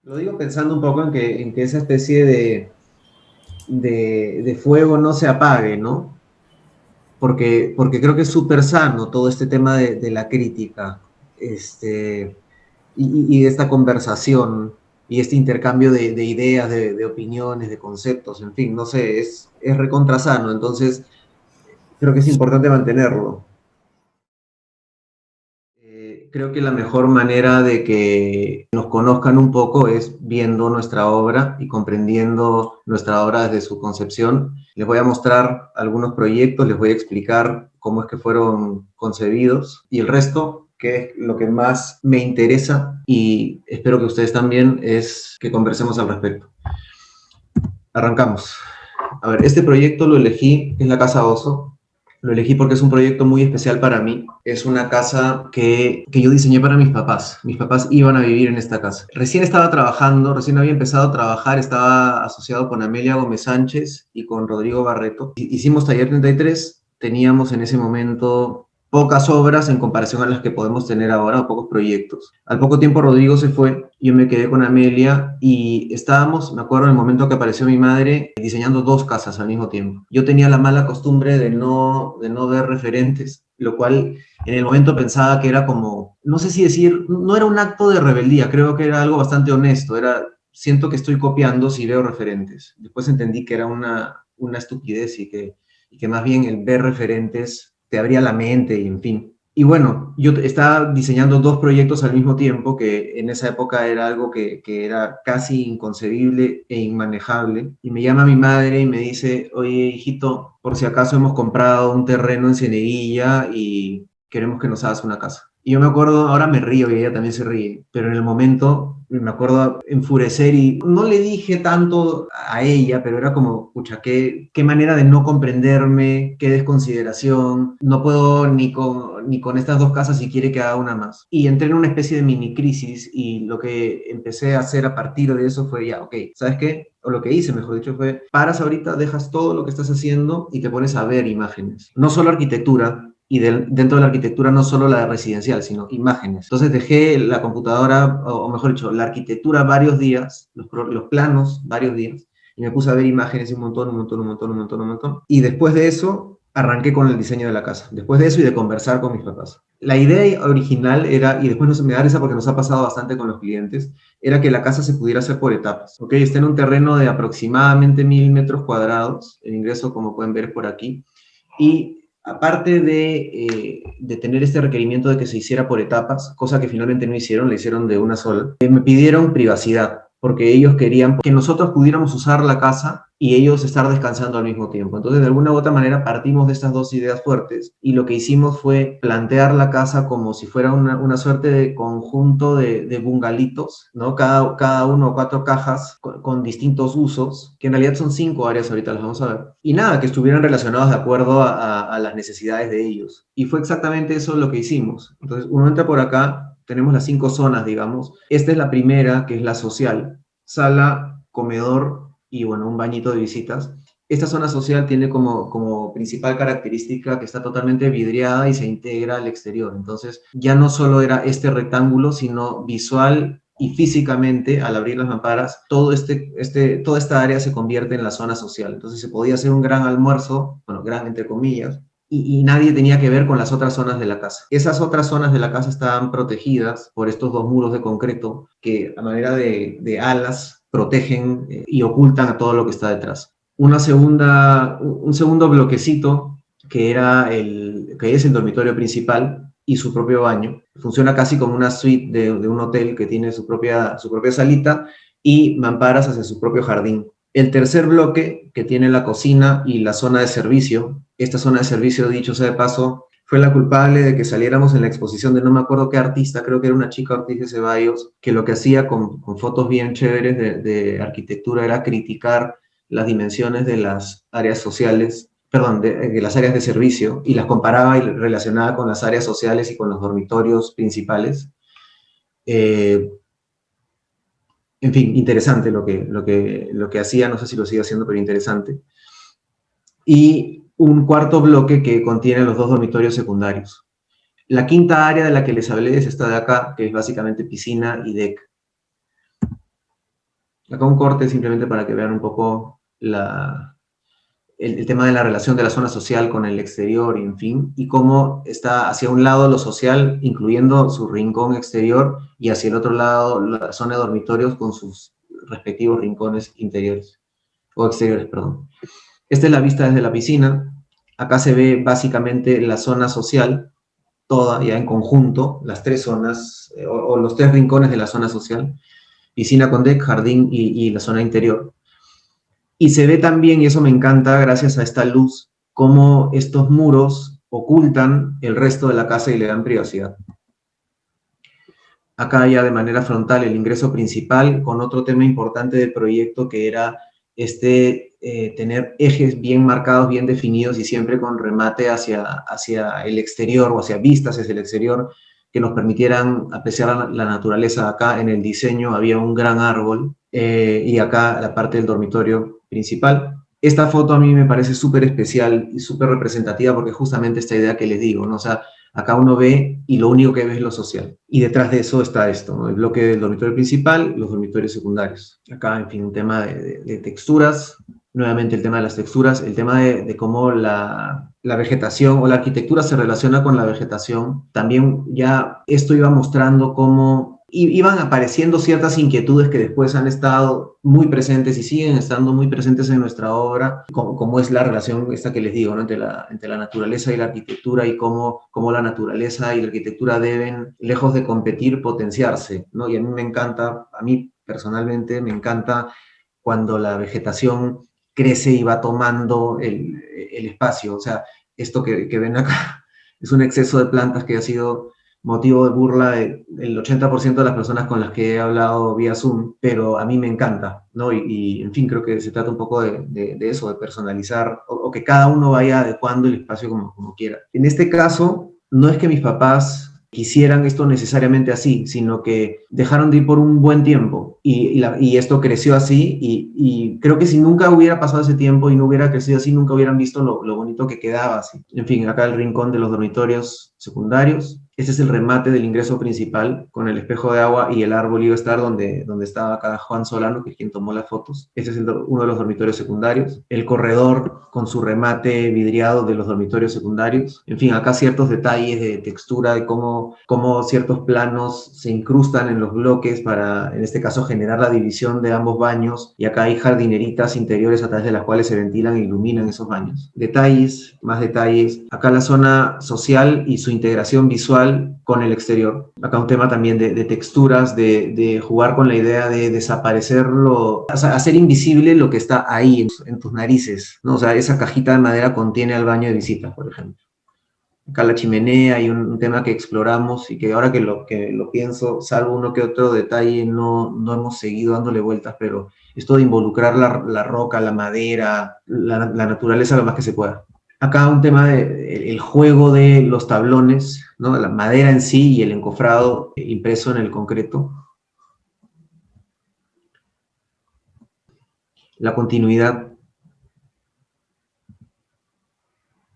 Lo digo pensando un poco en que esa especie de fuego no se apague, ¿no? Porque creo que es súper sano todo este tema de la crítica, y de esta conversación y este intercambio de ideas, de opiniones, de conceptos, en fin, no sé, es recontra sano, entonces creo que es importante mantenerlo. Creo que la mejor manera de que nos conozcan un poco es viendo nuestra obra y comprendiendo nuestra obra desde su concepción. Les voy a mostrar algunos proyectos, les voy a explicar cómo es que fueron concebidos y el resto, que es lo que más me interesa y espero que ustedes también, es que conversemos al respecto. Arrancamos. A ver, este proyecto lo elegí, es la Casa Oso. Lo elegí porque es un proyecto muy especial para mí. Es una casa que yo diseñé para mis papás. Mis papás iban a vivir en esta casa. Recién estaba trabajando, recién había empezado a trabajar, estaba asociado con Amelia Gómez Sánchez y con Rodrigo Barreto. Hicimos Taller 33, teníamos en ese momento pocas obras en comparación a las que podemos tener ahora, o pocos proyectos. Al poco tiempo Rodrigo se fue, yo me quedé con Amelia y estábamos, me acuerdo en el momento que apareció mi madre, diseñando dos casas al mismo tiempo. Yo tenía la mala costumbre de no ver referentes, lo cual en el momento pensaba que era como, no sé si decir, no era un acto de rebeldía, creo que era algo bastante honesto, siento que estoy copiando si veo referentes. Después entendí que era una estupidez y que más bien el ver referentes te abría la mente y en fin. Y bueno, yo estaba diseñando dos proyectos al mismo tiempo, que en esa época era algo que era casi inconcebible e inmanejable. Y me llama mi madre y me dice, oye, hijito, por si acaso hemos comprado un terreno en Cieneguilla y queremos que nos hagas una casa. Y yo me acuerdo, ahora me río y ella también se ríe, pero en el momento me acuerdo enfurecer y no le dije tanto a ella, pero era como, pucha, qué manera de no comprenderme, qué desconsideración, no puedo ni con estas dos casas si quiere que haga una más. Y entré en una especie de mini crisis y lo que empecé a hacer a partir de eso fue ya, ok, ¿sabes qué? O lo que hice, mejor dicho, fue, paras ahorita, dejas todo lo que estás haciendo y te pones a ver imágenes. No solo arquitectura, y dentro de la arquitectura no solo la residencial, sino imágenes. Entonces dejé la computadora, o mejor dicho, la arquitectura varios días, los planos varios días, y me puse a ver imágenes un montón, un montón, un montón, un montón, un montón. Y después de eso, arranqué con el diseño de la casa. Después de eso y de conversar con mis papás. La idea original era, y después me da risa porque nos ha pasado bastante con los clientes, era que la casa se pudiera hacer por etapas. ¿Ok? Está en un terreno de aproximadamente 1000 metros cuadrados, el ingreso como pueden ver por aquí, y aparte de tener este requerimiento de que se hiciera por etapas, cosa que finalmente no hicieron, la hicieron de una sola, me pidieron privacidad, porque ellos querían que nosotros pudiéramos usar la casa y ellos estar descansando al mismo tiempo. Entonces, de alguna u otra manera, partimos de estas dos ideas fuertes y lo que hicimos fue plantear la casa como si fuera una suerte de conjunto de bungalitos, ¿no? Cada uno o cuatro cajas con distintos usos, que en realidad son 5 áreas, ahorita las vamos a ver. Y nada, que estuvieran relacionados de acuerdo a las necesidades de ellos. Y fue exactamente eso lo que hicimos. Entonces, uno entra por acá, tenemos las 5 zonas, digamos. Esta es la primera, que es la social. Sala, comedor y, bueno, un bañito de visitas. Esta zona social tiene como principal característica que está totalmente vidriada y se integra al exterior. Entonces, ya no solo era este rectángulo, sino visual y físicamente, al abrir las mamparas, toda esta área se convierte en la zona social. Entonces, se podía hacer un gran almuerzo, bueno, gran entre comillas, y nadie tenía que ver con las otras zonas de la casa. Esas otras zonas de la casa estaban protegidas por estos dos muros de concreto que, a manera de alas, protegen y ocultan a todo lo que está detrás. Un segundo bloquecito que es el dormitorio principal y su propio baño. Funciona casi como una suite de un hotel que tiene su propia salita y mamparas hacia su propio jardín. El tercer bloque, que tiene la cocina y la zona de servicio, esta zona de servicio, dicho sea de paso, fue la culpable de que saliéramos en la exposición de no me acuerdo qué artista, creo que era una chica Ortiz de Ceballos, que lo que hacía con fotos bien chéveres de arquitectura era criticar las dimensiones de las áreas sociales, perdón, de las áreas de servicio, y las comparaba y relacionaba con las áreas sociales y con los dormitorios principales. Eh, en fin, interesante lo que hacía, no sé si lo sigue haciendo, pero interesante. Y un cuarto bloque que contiene los dos dormitorios secundarios. La quinta área de la que les hablé es esta de acá, que es básicamente piscina y deck. Acá un corte simplemente para que vean un poco el tema de la relación de la zona social con el exterior, y en fin, y cómo está hacia un lado lo social, incluyendo su rincón exterior, y hacia el otro lado la zona de dormitorios con sus respectivos rincones interiores, o exteriores, perdón. Esta es la vista desde la piscina. Acá se ve básicamente la zona social, toda ya en conjunto, las tres zonas, o los tres rincones de la zona social, piscina con deck, jardín y la zona interior. Y se ve también, y eso me encanta, gracias a esta luz, cómo estos muros ocultan el resto de la casa y le dan privacidad. Acá ya de manera frontal el ingreso principal, con otro tema importante del proyecto que era tener ejes bien marcados, bien definidos y siempre con remate hacia el exterior o hacia vistas hacia el exterior que nos permitieran apreciar la naturaleza. Acá en el diseño había un gran árbol y acá la parte del dormitorio principal. Esta foto a mí me parece súper especial y súper representativa porque justamente esta idea que les digo, ¿no? O sea, acá uno ve y lo único que ve es lo social. Y detrás de eso está esto, ¿no? El bloque del dormitorio principal, los dormitorios secundarios. Acá, en fin, un tema de texturas, nuevamente el tema de las texturas, el tema de cómo la vegetación o la arquitectura se relaciona con la vegetación. También ya esto iba mostrando cómo iban apareciendo ciertas inquietudes que después han estado muy presentes y siguen estando muy presentes en nuestra obra, como es la relación esta que les digo, ¿no? entre la naturaleza y la arquitectura y cómo la naturaleza y la arquitectura deben, lejos de competir, potenciarse, ¿no? Y a mí me encanta, a mí personalmente me encanta cuando la vegetación crece y va tomando el espacio. O sea, esto que ven acá es un exceso de plantas que ha sido motivo de burla del 80% de las personas con las que he hablado vía Zoom, pero a mí me encanta, ¿no? En fin, creo que se trata un poco de eso, de personalizar, o que cada uno vaya adecuando el espacio como quiera. En este caso, no es que mis papás quisieran esto necesariamente así, sino que dejaron de ir por un buen tiempo y esto creció así y creo que si nunca hubiera pasado ese tiempo y no hubiera crecido así, nunca hubieran visto lo bonito que quedaba así. En fin, acá el rincón de los dormitorios secundarios. Este es el remate del ingreso principal con el espejo de agua y el árbol iba a estar donde estaba acá Juan Solano, que es quien tomó las fotos. Este es uno de los dormitorios secundarios. El corredor con su remate vidriado de los dormitorios secundarios. En fin, acá ciertos detalles de textura, de cómo ciertos planos se incrustan en los bloques para, en este caso, generar la división de ambos baños. Y acá hay jardineritas interiores a través de las cuales se ventilan e iluminan esos baños. Detalles, más detalles. Acá la zona social y su integración visual con el exterior. Acá un tema también de texturas, de jugar con la idea de desaparecerlo, o sea, hacer invisible lo que está ahí en tus narices, ¿no? O sea, esa cajita de madera contiene al baño de visitas, por ejemplo. Acá la chimenea hay un tema que exploramos y que ahora que lo pienso, salvo uno que otro detalle, no hemos seguido dándole vueltas, pero esto de involucrar la roca, la madera, la naturaleza lo más que se pueda. Acá un tema de el juego de los tablones, ¿no? La madera en sí y el encofrado impreso en el concreto. La continuidad.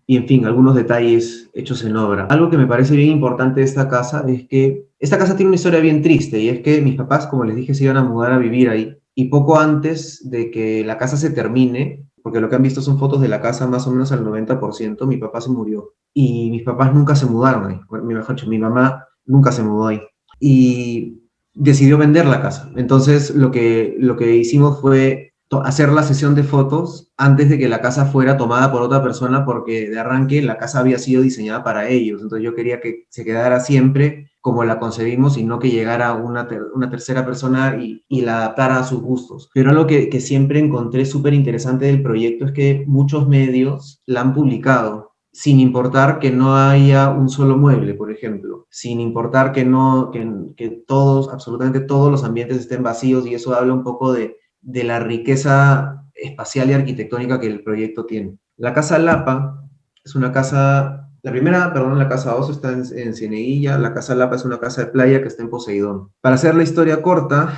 Y en fin, algunos detalles hechos en obra. Algo que me parece bien importante de esta casa es que esta casa tiene una historia bien triste y es que mis papás, como les dije, se iban a mudar a vivir ahí y poco antes de que la casa se termine, porque lo que han visto son fotos de la casa más o menos al 90%, mi papá se murió y mis papás nunca se mudaron ahí. Mejor dicho, mi mamá nunca se mudó ahí y decidió vender la casa. Entonces lo que hicimos fue hacer la sesión de fotos antes de que la casa fuera tomada por otra persona porque de arranque la casa había sido diseñada para ellos. Entonces yo quería que se quedara siempre como la concebimos y no que llegara una tercera persona y la adaptara a sus gustos. Pero algo que siempre encontré súper interesante del proyecto es que muchos medios la han publicado sin importar que no haya un solo mueble, por ejemplo, sin importar que todos, absolutamente todos los ambientes estén vacíos, y eso habla un poco de la riqueza espacial y arquitectónica que el proyecto tiene. La Casa Lapa es una casa, la Casa Oso está en Cieneguilla, la Casa Lapa es una casa de playa que está en Poseidón. Para hacer la historia corta,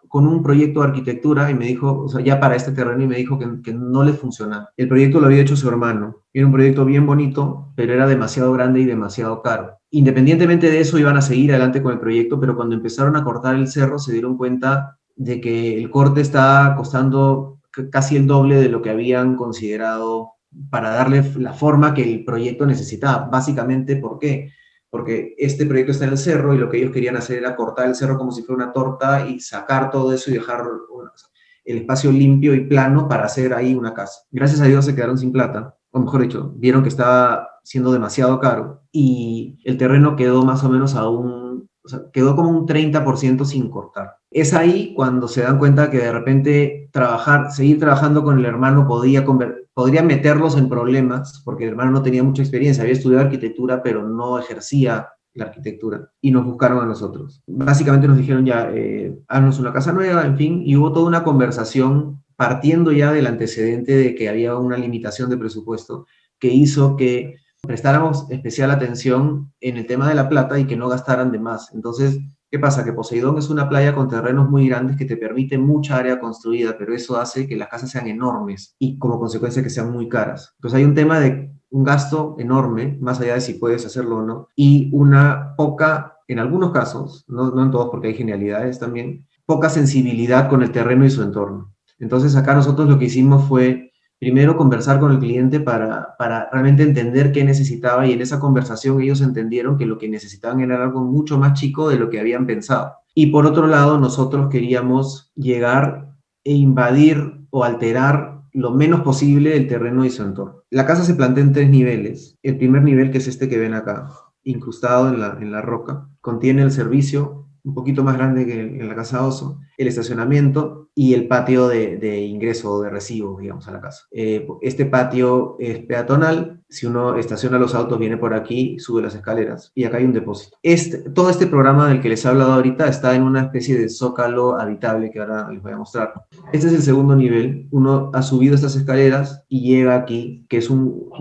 con un proyecto de arquitectura y me dijo, o sea, ya para este terreno, y me dijo que no le funcionaba. El proyecto lo había hecho su hermano. Era un proyecto bien bonito, pero era demasiado grande y demasiado caro. Independientemente de eso, iban a seguir adelante con el proyecto, pero cuando empezaron a cortar el cerro se dieron cuenta de que el corte está costando casi el doble de lo que habían considerado para darle la forma que el proyecto necesitaba. Básicamente, ¿por qué? Porque este proyecto está en el cerro y lo que ellos querían hacer era cortar el cerro como si fuera una torta y sacar todo eso y dejar el espacio limpio y plano para hacer ahí una casa. Gracias a Dios se quedaron sin plata, o mejor dicho, vieron que estaba siendo demasiado caro y el terreno quedó más o menos o sea, quedó como un 30% sin cortar. Es ahí cuando se dan cuenta que de repente seguir trabajando con el hermano podría meterlos en problemas, porque el hermano no tenía mucha experiencia, había estudiado arquitectura, pero no ejercía la arquitectura, y nos buscaron a nosotros. Básicamente nos dijeron ya, haznos una casa nueva, en fin, y hubo toda una conversación partiendo ya del antecedente de que había una limitación de presupuesto que hizo que prestáramos especial atención en el tema de la plata y que no gastaran de más. Entonces, ¿qué pasa? Que Poseidón es una playa con terrenos muy grandes que te permite mucha área construida, pero eso hace que las casas sean enormes y como consecuencia que sean muy caras. Entonces hay un tema de un gasto enorme, más allá de si puedes hacerlo o no, y una poca, en algunos casos, no en todos porque hay genialidades también, poca sensibilidad con el terreno y su entorno. Entonces acá nosotros lo que hicimos fue primero conversar con el cliente para realmente entender qué necesitaba y en esa conversación ellos entendieron que lo que necesitaban era algo mucho más chico de lo que habían pensado. Y por otro lado, nosotros queríamos llegar e invadir o alterar lo menos posible el terreno y su entorno. La casa se plantea en 3 niveles. El primer nivel, que es este que ven acá, incrustado en la roca, contiene el servicio, un poquito más grande que en la casa Oso, el estacionamiento y el patio de ingreso o de recibo, digamos, a la casa. Este patio es peatonal. Si uno estaciona los autos, viene por aquí, sube las escaleras y acá hay un depósito. Todo este programa del que les he hablado ahorita está en una especie de zócalo habitable que ahora les voy a mostrar. Este es el segundo nivel. Uno ha subido estas escaleras y llega aquí, que es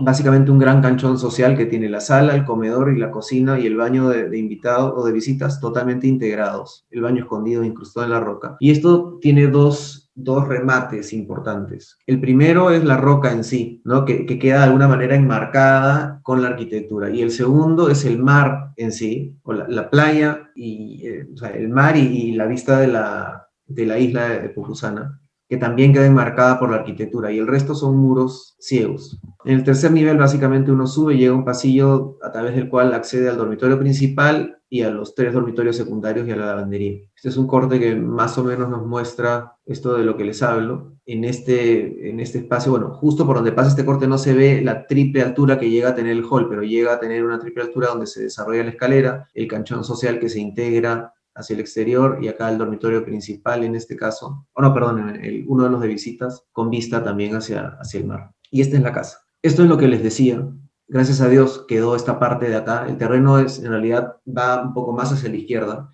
básicamente un gran canchón social que tiene la sala, el comedor y la cocina y el baño de invitados o de visitas totalmente integrados. El baño escondido, incrustado en la roca. Y esto tiene dos remates importantes. El primero es la roca en sí, ¿no? Que queda de alguna manera enmarcada con la arquitectura. Y el segundo es el mar en sí, o la playa, o sea, el mar y la vista de la isla de Pupusana, que también queda enmarcada por la arquitectura, y el resto son muros ciegos. En el tercer nivel, básicamente, uno sube y llega a un pasillo a través del cual accede al dormitorio principal y a los 3 dormitorios secundarios y a la lavandería. Este es un corte que más o menos nos muestra esto de lo que les hablo. En este espacio, bueno, justo por donde pasa este corte no se ve la triple altura que llega a tener el hall, pero llega a tener una triple altura donde se desarrolla la escalera, el canchón social que se integra hacia el exterior y acá el dormitorio principal en este caso, o no, perdón, uno de los de visitas con vista también hacia el mar. Y esta es la casa. Esto es lo que les decía. Gracias a Dios quedó esta parte de acá. El terreno en realidad va un poco más hacia la izquierda.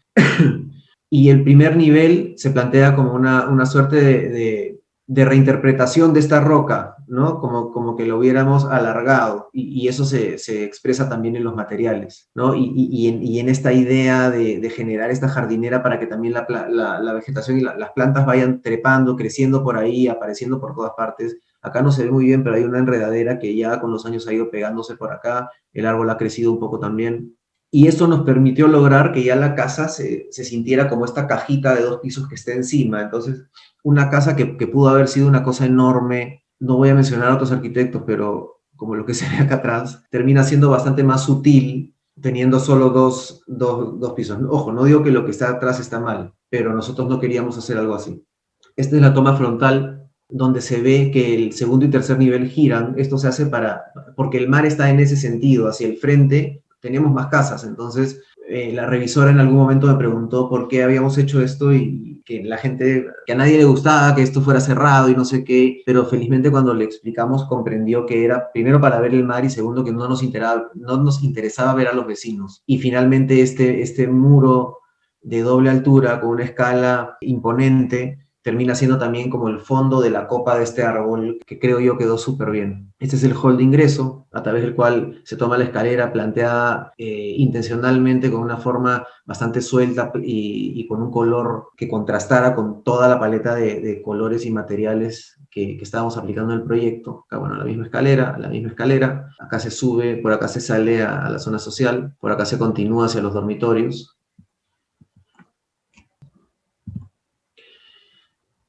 Y el primer nivel se plantea como una suerte de reinterpretación de esta roca, ¿no? Como que lo hubiéramos alargado, y eso se expresa también en los materiales, ¿no? Y en esta idea de generar esta jardinera para que también la vegetación y las plantas vayan trepando, creciendo por ahí, apareciendo por todas partes. Acá no se ve muy bien, pero hay una enredadera que ya con los años ha ido pegándose por acá, el árbol ha crecido un poco también. Y eso nos permitió lograr que ya la casa se sintiera como esta cajita de 2 pisos que está encima. Entonces, una casa que pudo haber sido una cosa enorme, no voy a mencionar a otros arquitectos, pero como lo que se ve acá atrás, termina siendo bastante más sutil teniendo solo dos pisos. Ojo, no digo que lo que está atrás está mal, pero nosotros no queríamos hacer algo así. Esta es la toma frontal donde se ve que el segundo y tercer nivel giran. Esto se hace porque el mar está en ese sentido, hacia el frente tenemos más casas. Entonces, la revisora en algún momento me preguntó por qué habíamos hecho esto y que la gente, que a nadie le gustaba que esto fuera cerrado y no sé qué, pero felizmente cuando le explicamos comprendió que era primero para ver el mar y segundo que no nos interesaba ver a los vecinos. Y finalmente este muro de doble altura con una escala imponente termina siendo también como el fondo de la copa de este árbol, que creo yo quedó súper bien. Este es el hall de ingreso, a través del cual se toma la escalera planteada intencionalmente con una forma bastante suelta y con un color que contrastara con toda la paleta de colores y materiales que estábamos aplicando en el proyecto. Acá, bueno, la misma escalera, acá se sube, por acá se sale a la zona social, por acá se continúa hacia los dormitorios.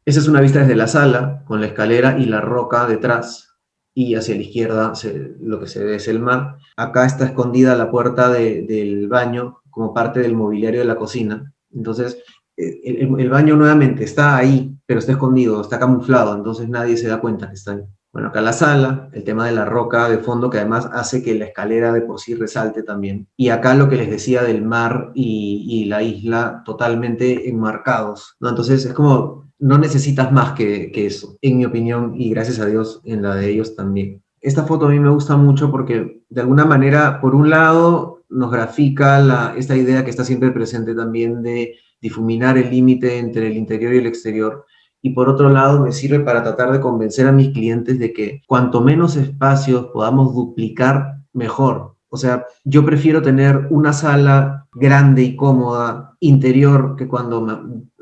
Esa es una vista desde la sala, con la escalera y la roca detrás, y hacia la izquierda lo que se ve es el mar. Acá está escondida la puerta del baño como parte del mobiliario de la cocina. Entonces, el baño nuevamente está ahí, pero está escondido, está camuflado, entonces nadie se da cuenta que está ahí. Bueno, acá la sala, el tema de la roca de fondo, que además hace que la escalera de por sí resalte también. Y acá lo que les decía del mar y la isla totalmente enmarcados, ¿no? Entonces es como, no necesitas más que eso, en mi opinión, y gracias a Dios en la de ellos también. Esta foto a mí me gusta mucho porque de alguna manera, por un lado, nos grafica esta idea que está siempre presente también de difuminar el límite entre el interior y el exterior, y por otro lado me sirve para tratar de convencer a mis clientes de que cuanto menos espacios podamos duplicar, mejor. O sea, yo prefiero tener una sala grande y cómoda interior que cuando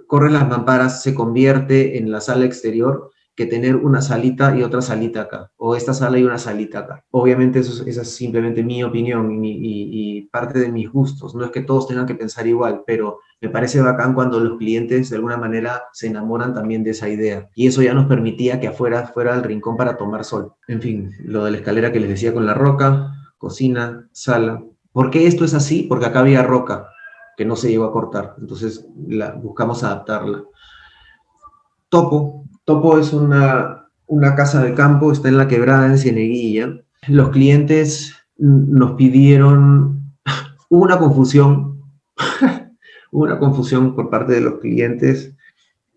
corren las mamparas se convierte en la sala exterior, que tener una salita y otra salita acá, o esta sala y una salita acá. Obviamente esa es simplemente mi opinión y parte de mis gustos. No es que todos tengan que pensar igual, pero me parece bacán cuando los clientes de alguna manera se enamoran también de esa idea. Y eso ya nos permitía que afuera fuera el rincón para tomar sol. En fin, lo de la escalera que les decía con la roca, cocina, sala. ¿Por qué esto es así? Porque acá había roca que no se llegó a cortar. Entonces buscamos adaptarla. Topo es una casa de campo, está en la quebrada en Cieneguilla. Los clientes nos pidieron, hubo una confusión, hubo una confusión por parte de los clientes.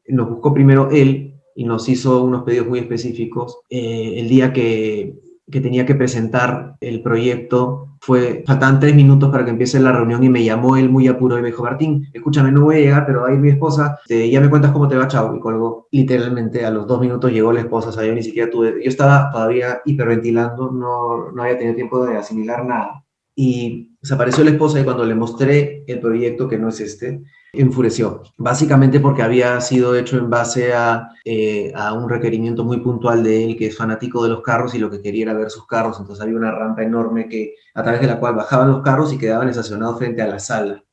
Nos buscó primero él y nos hizo unos pedidos muy específicos. El día que tenía que presentar el proyecto, faltaban 3 minutos para que empiece la reunión y me llamó él muy apuro y me dijo: Martín, escúchame, no voy a llegar, pero ahí mi esposa, ya me cuentas cómo te va, chao, y colgó. Literalmente a los 2 minutos llegó la esposa, o sea, yo ni siquiera yo estaba todavía hiperventilando, no había tenido tiempo de asimilar nada. Y desapareció la esposa, y cuando le mostré el proyecto, que no es este, enfureció, básicamente porque había sido hecho en base a un requerimiento muy puntual de él, que es fanático de los carros y lo que quería era ver sus carros. Entonces había una rampa enorme a través de la cual bajaban los carros y quedaban estacionados frente a la sala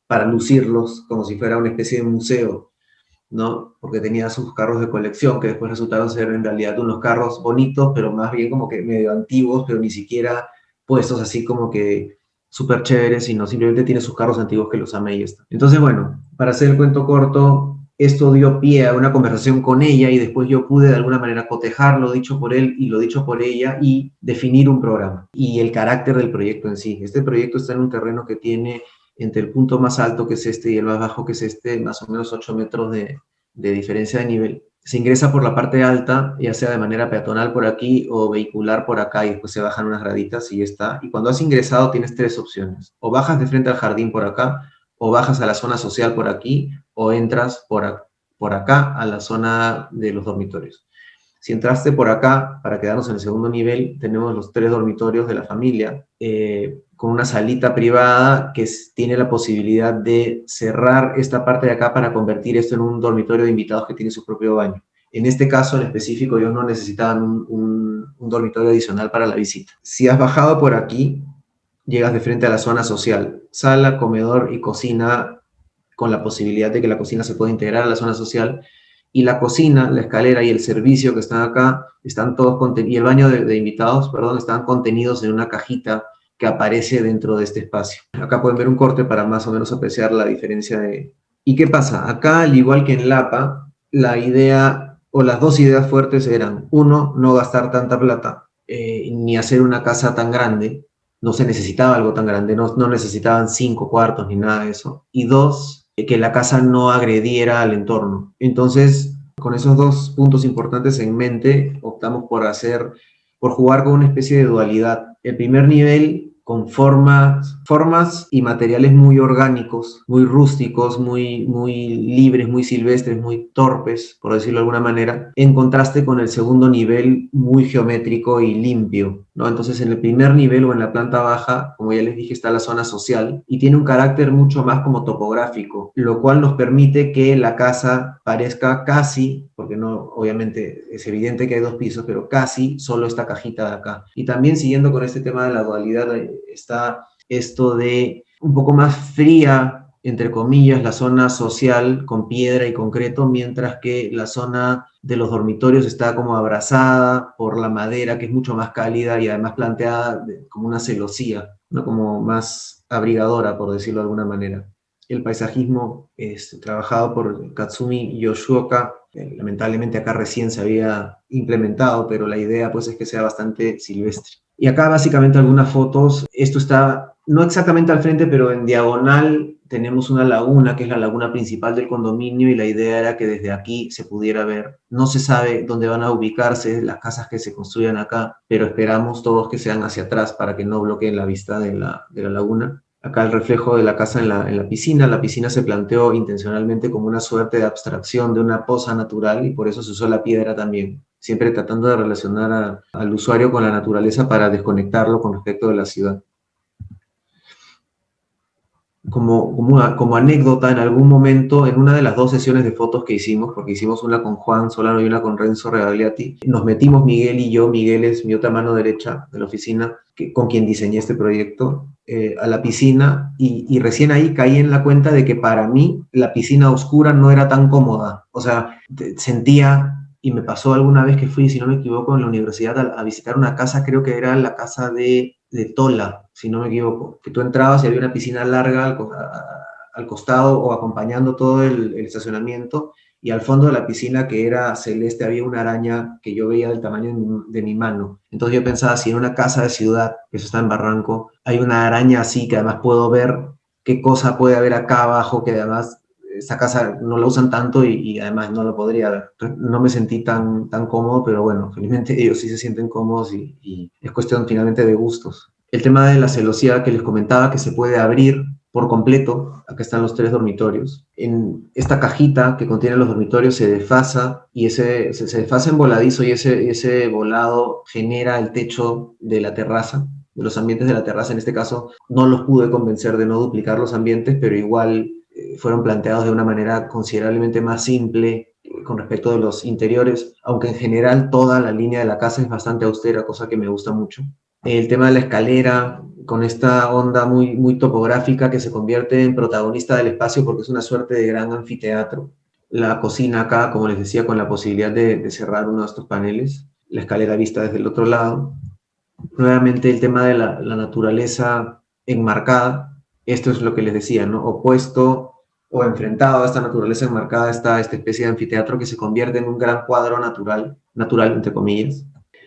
para lucirlos como si fuera una especie de museo, ¿no? Porque tenía sus carros de colección, que después resultaron ser en realidad unos carros bonitos, pero más bien como que medio antiguos, pero ni siquiera puestos así como que súper chéveres, sino simplemente tiene sus carros antiguos que los ama y ya está. Entonces, bueno, para hacer el cuento corto, esto dio pie a una conversación con ella, y después yo pude de alguna manera cotejar lo dicho por él y lo dicho por ella y definir un programa y el carácter del proyecto en sí. Este proyecto está en un terreno que tiene entre el punto más alto, que es este, y el más bajo, que es este, más o menos 8 metros de diferencia de nivel. Se ingresa por la parte alta, ya sea de manera peatonal por aquí o vehicular por acá, y después se bajan unas graditas y ya está. Y cuando has ingresado tienes 3 opciones: o bajas de frente al jardín por acá, o bajas a la zona social por aquí, o entras por acá a la zona de los dormitorios. Si entraste por acá, para quedarnos en el segundo nivel, tenemos los 3 dormitorios de la familia, con una salita privada que tiene la posibilidad de cerrar esta parte de acá para convertir esto en un dormitorio de invitados que tiene su propio baño. En este caso en específico, ellos no necesitaban un dormitorio adicional para la visita. Si has bajado por aquí, llegas de frente a la zona social: sala, comedor y cocina, con la posibilidad de que la cocina se pueda integrar a la zona social. Y la cocina, la escalera y el servicio que están acá, están todos contenidos, y el baño de invitados, perdón, están contenidos en una cajita que aparece dentro de este espacio. Acá pueden ver un corte para más o menos apreciar la diferencia de... ¿Y qué pasa? Acá, al igual que en Lapa, la idea, o las dos ideas fuertes eran: uno, no gastar tanta plata, ni hacer una casa tan grande. No se necesitaba algo tan grande, no necesitaban 5 cuartos ni nada de eso. Y dos, que la casa no agrediera al entorno. Entonces, con esos dos puntos importantes en mente, optamos por jugar con una especie de dualidad. El primer nivel con formas y materiales muy orgánicos, muy rústicos, muy libres, muy silvestres, muy torpes, por decirlo de alguna manera, en contraste con el segundo nivel muy geométrico y limpio, ¿no? Entonces, en el primer nivel o en la planta baja, como ya les dije, está la zona social y tiene un carácter mucho más como topográfico, lo cual nos permite que la casa parezca casi, porque no, obviamente es evidente que hay 2 pisos, pero casi solo esta cajita de acá. Y también, siguiendo con este tema de la dualidad, está esto de un poco más fría entre comillas, la zona social con piedra y concreto, mientras que la zona de los dormitorios está como abrazada por la madera, que es mucho más cálida y además planteada como una celosía, ¿no? Como más abrigadora, por decirlo de alguna manera. El paisajismo trabajado por Katsumi Yoshioka, lamentablemente acá recién se había implementado, pero la idea pues es que sea bastante silvestre. Y acá básicamente algunas fotos, esto está no exactamente al frente, pero en diagonal tenemos una laguna, que es la laguna principal del condominio, y la idea era que desde aquí se pudiera ver. No se sabe dónde van a ubicarse las casas que se construyan acá, pero esperamos todos que sean hacia atrás para que no bloqueen la vista de la laguna. Acá el reflejo de la casa en la piscina. La piscina se planteó intencionalmente como una suerte de abstracción de una poza natural y por eso se usó la piedra también, siempre tratando de relacionar al usuario con la naturaleza para desconectarlo con respecto de la ciudad. Como anécdota, en algún momento, en una de las dos sesiones de fotos que hicimos, porque hicimos una con Juan Solano y una con Renzo Regagliati, nos metimos Miguel y yo, Miguel es mi otra mano derecha de la oficina, con quien diseñé este proyecto, a la piscina, y recién ahí caí en la cuenta de que para mí la piscina oscura no era tan cómoda. O sea, sentía, y me pasó alguna vez que fui, si no me equivoco, en la universidad a visitar una casa, creo que era la casa de Tola, si no me equivoco, que tú entrabas y había una piscina larga al costado o acompañando todo el estacionamiento, y al fondo de la piscina, que era celeste, había una araña que yo veía del tamaño de mi mano. Entonces yo pensaba, si en una casa de ciudad, que eso está en Barranco, hay una araña así, que además puedo ver qué cosa puede haber acá abajo, que además esta casa no la usan tanto y además no lo podría ver. Entonces, no me sentí tan cómodo, pero bueno, felizmente ellos sí se sienten cómodos y es cuestión finalmente de gustos. El tema de la celosía que les comentaba, que se puede abrir por completo. Acá están los 3 dormitorios. En esta cajita que contiene los dormitorios se desfasa y se desfasa en voladizo, y ese volado genera el techo de la terraza, de los ambientes de la terraza. En este caso no los pude convencer de no duplicar los ambientes, pero igual fueron planteados de una manera considerablemente más simple con respecto de los interiores, aunque en general toda la línea de la casa es bastante austera, cosa que me gusta mucho. El tema de la escalera, con esta onda muy topográfica que se convierte en protagonista del espacio porque es una suerte de gran anfiteatro. La cocina acá, como les decía, con la posibilidad de cerrar uno de estos paneles. La escalera vista desde el otro lado. Nuevamente el tema de la naturaleza enmarcada. Esto es lo que les decía, ¿no? Opuesto o enfrentado a esta naturaleza enmarcada está esta especie de anfiteatro que se convierte en un gran cuadro natural entre comillas.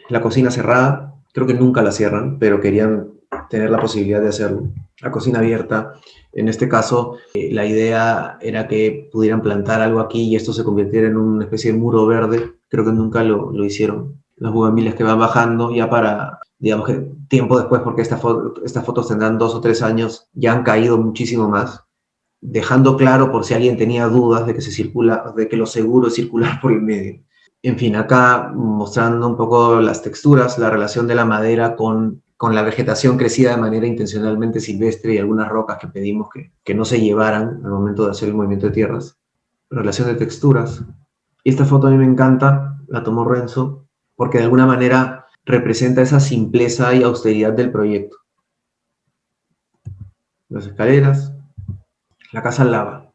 La cocina cerrada, creo que nunca la cierran, pero querían tener la posibilidad de hacerlo. La cocina abierta, en este caso, la idea era que pudieran plantar algo aquí y esto se convirtiera en una especie de muro verde. Creo que nunca lo hicieron. Las bugambiles que van bajando ya para, digamos que tiempo después, porque estas fotos tendrán 2 o 3 años, ya han caído muchísimo más, dejando claro por si alguien tenía dudas de que lo seguro es circular por el medio. En fin, acá mostrando un poco las texturas, la relación de la madera con la vegetación crecida de manera intencionalmente silvestre y algunas rocas que pedimos que no se llevaran al momento de hacer el movimiento de tierras. Relación de texturas. Y esta foto a mí me encanta, la tomó Renzo, porque de alguna manera representa esa simpleza y austeridad del proyecto. Las escaleras, la casa al lava.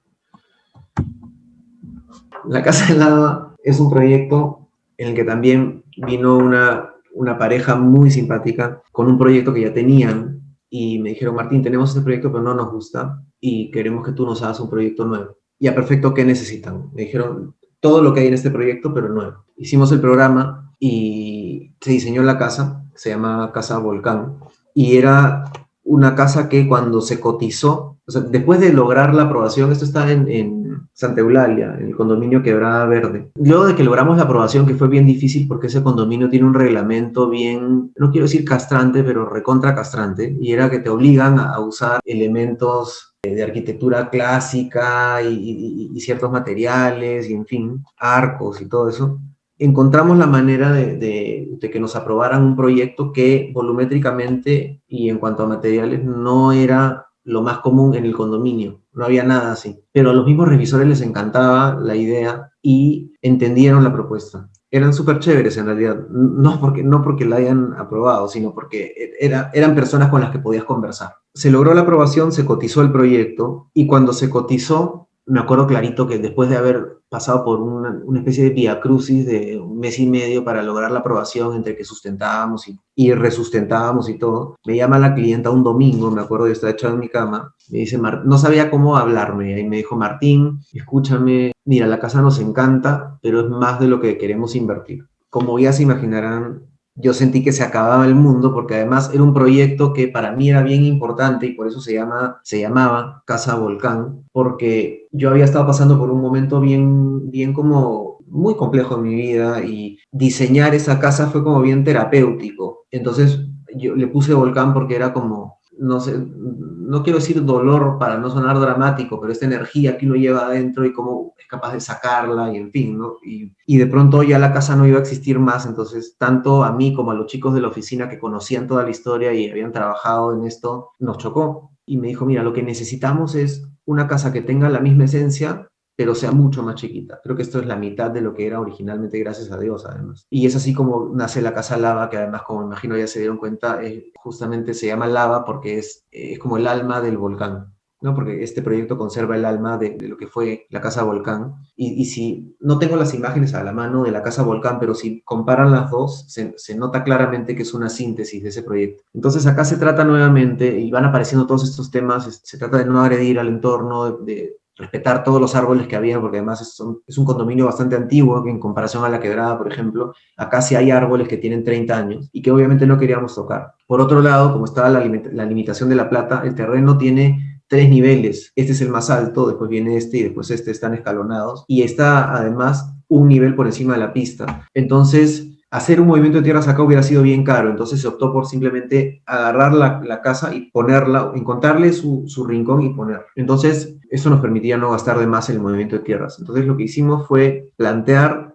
La casa al lava es un proyecto en el que también vino una pareja muy simpática con un proyecto que ya tenían y me dijeron, Martín, tenemos este proyecto pero no nos gusta y queremos que tú nos hagas un proyecto nuevo. Ya, perfecto, ¿qué necesitan? Me dijeron, todo lo que hay en este proyecto pero nuevo. Hicimos el programa y se diseñó la casa, se llama Casa Volcán, y era una casa que cuando se cotizó, o sea, después de lograr la aprobación, esto está en Santa Eulalia, en el condominio Quebrada Verde. Luego de que logramos la aprobación, que fue bien difícil porque ese condominio tiene un reglamento bien, no quiero decir castrante, pero recontra castrante, y era que te obligan a usar elementos de arquitectura clásica y ciertos materiales, y en fin, arcos y todo eso. Encontramos la manera de que nos aprobaran un proyecto que volumétricamente y en cuanto a materiales no era lo más común en el condominio, no había nada así. Pero a los mismos revisores les encantaba la idea y entendieron la propuesta. eran súper chéveres en realidad, no porque la hayan aprobado, sino porque eran personas con las que podías conversar. Se logró la aprobación, se cotizó el proyecto y cuando se cotizó, me acuerdo clarito que después de haber pasado por una especie de viacrucis de un mes y medio para lograr la aprobación entre que sustentábamos y resustentábamos y todo, me llama la clienta un domingo, me acuerdo, yo estaba echado en mi cama, me dice, no sabía cómo hablarme, y me dijo, Martín, escúchame, mira, la casa nos encanta, pero es más de lo que queremos invertir. Como ya se imaginarán, yo sentí que se acababa el mundo porque además era un proyecto que para mí era bien importante y por eso se llamaba Casa Volcán, porque yo había estado pasando por un momento bien como muy complejo en mi vida y diseñar esa casa fue como bien terapéutico. Entonces yo le puse Volcán porque era como, no sé, no quiero decir dolor para no sonar dramático, pero esta energía que uno lleva adentro y cómo es capaz de sacarla y en fin, ¿no? Y de pronto ya la casa no iba a existir más, entonces tanto a mí como a los chicos de la oficina que conocían toda la historia y habían trabajado en esto, nos chocó. Y me dijo, mira, lo que necesitamos es una casa que tenga la misma esencia, pero sea mucho más chiquita. Creo que esto es la mitad de lo que era originalmente, gracias a Dios, además. Y es así como nace la Casa Lava, que además, como imagino ya se dieron cuenta, justamente se llama Lava porque es como el alma del volcán, ¿no? Porque este proyecto conserva el alma de lo que fue la Casa Volcán. Y si no tengo las imágenes a la mano de la Casa Volcán, pero si comparan las dos, se nota claramente que es una síntesis de ese proyecto. Entonces acá se trata nuevamente, y van apareciendo todos estos temas, se trata de no agredir al entorno, de respetar todos los árboles que había, porque además es un condominio bastante antiguo en comparación a La Quebrada, por ejemplo. Acá sí hay árboles que tienen 30 años y que obviamente no queríamos tocar. Por otro lado, como estaba la limitación de la plata, el terreno tiene 3 niveles. Este es el más alto, después viene este y después este, están escalonados. Y está además un nivel por encima de la pista. Entonces, hacer un movimiento de tierras acá hubiera sido bien caro, entonces se optó por simplemente agarrar la casa y ponerla, encontrarle su rincón y poner. Entonces, eso nos permitía no gastar de más en el movimiento de tierras. Entonces, lo que hicimos fue plantear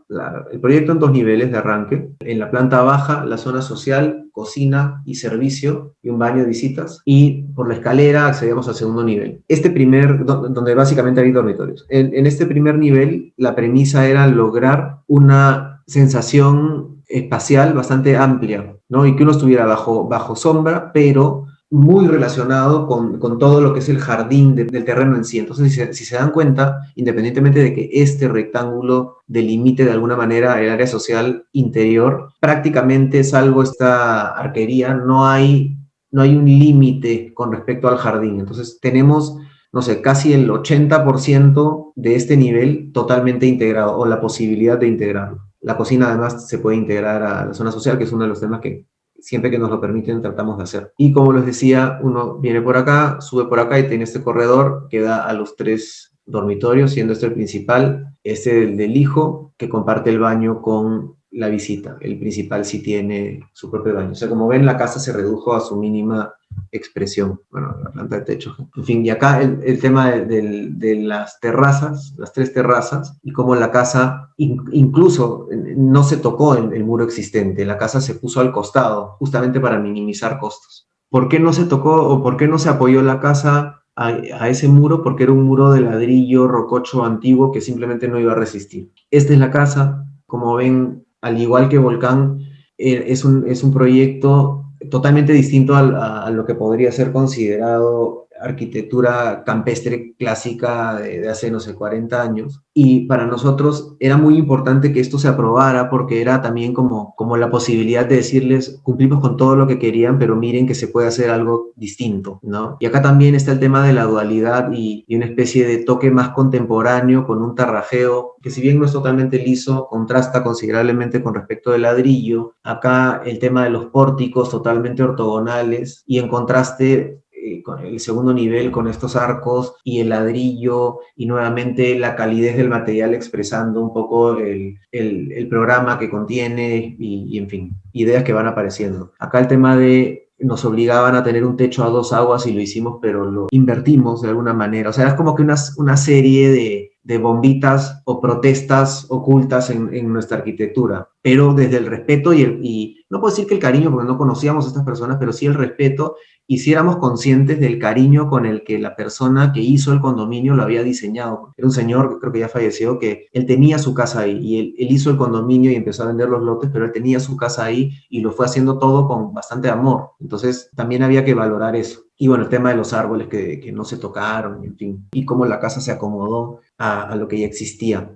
el proyecto en 2 niveles de arranque. En la planta baja, la zona social, cocina y servicio y un baño de visitas. Y por la escalera accedíamos al segundo nivel. Donde básicamente hay dormitorios. En este primer nivel, la premisa era lograr una sensación espacial bastante amplia, ¿no? Y que uno estuviera bajo sombra, pero muy relacionado con todo lo que es el jardín del terreno en sí. Entonces, si se dan cuenta, independientemente de que este rectángulo delimite de alguna manera el área social interior, prácticamente, salvo esta arquería, no hay un límite con respecto al jardín. Entonces, tenemos, no sé, casi el 80% de este nivel totalmente integrado, o la posibilidad de integrarlo. La cocina además se puede integrar a la zona social, que es uno de los temas que siempre que nos lo permiten tratamos de hacer. Y como les decía, uno viene por acá, sube por acá y tiene este corredor que da a los 3 dormitorios, siendo este el principal, este el del hijo, que comparte el baño con la visita. El principal sí tiene su propio baño. O sea, como ven, la casa se redujo a su mínima expresión. Bueno, la planta de techo. En fin, y acá el tema de las terrazas, las 3 terrazas, y cómo la casa incluso no se tocó el muro existente, la casa se puso al costado, justamente para minimizar costos. ¿Por qué no se tocó o por qué no se apoyó la casa a ese muro? Porque era un muro de ladrillo rococho antiguo que simplemente no iba a resistir. Esta es la casa, como ven, al igual que Volcán, es un proyecto totalmente distinto a lo que podría ser considerado arquitectura campestre clásica de hace, no sé, 40 años. Y para nosotros era muy importante que esto se aprobara porque era también como la posibilidad de decirles, cumplimos con todo lo que querían, pero miren que se puede hacer algo distinto, ¿no? Y acá también está el tema de la dualidad y una especie de toque más contemporáneo con un tarrajeo que, si bien no es totalmente liso, contrasta considerablemente con respecto del ladrillo. Acá el tema de los pórticos totalmente ortogonales y en contraste con el segundo nivel, con estos arcos y el ladrillo y nuevamente la calidez del material expresando un poco el programa que contiene y en fin, ideas que van apareciendo. Acá el tema de nos obligaban a tener un techo a 2 aguas y lo hicimos, pero lo invertimos de alguna manera. O sea, es como que una serie de bombitas o protestas ocultas en nuestra arquitectura, pero desde el respeto y no puedo decir que el cariño, porque no conocíamos a estas personas, pero sí el respeto hiciéramos conscientes del cariño con el que la persona que hizo el condominio lo había diseñado. Era un señor, que creo que ya falleció, que él tenía su casa ahí y él hizo el condominio y empezó a vender los lotes, pero él tenía su casa ahí y lo fue haciendo todo con bastante amor. Entonces también había que valorar eso. Y bueno, el tema de los árboles que no se tocaron, en fin, y cómo la casa se acomodó a lo que ya existía.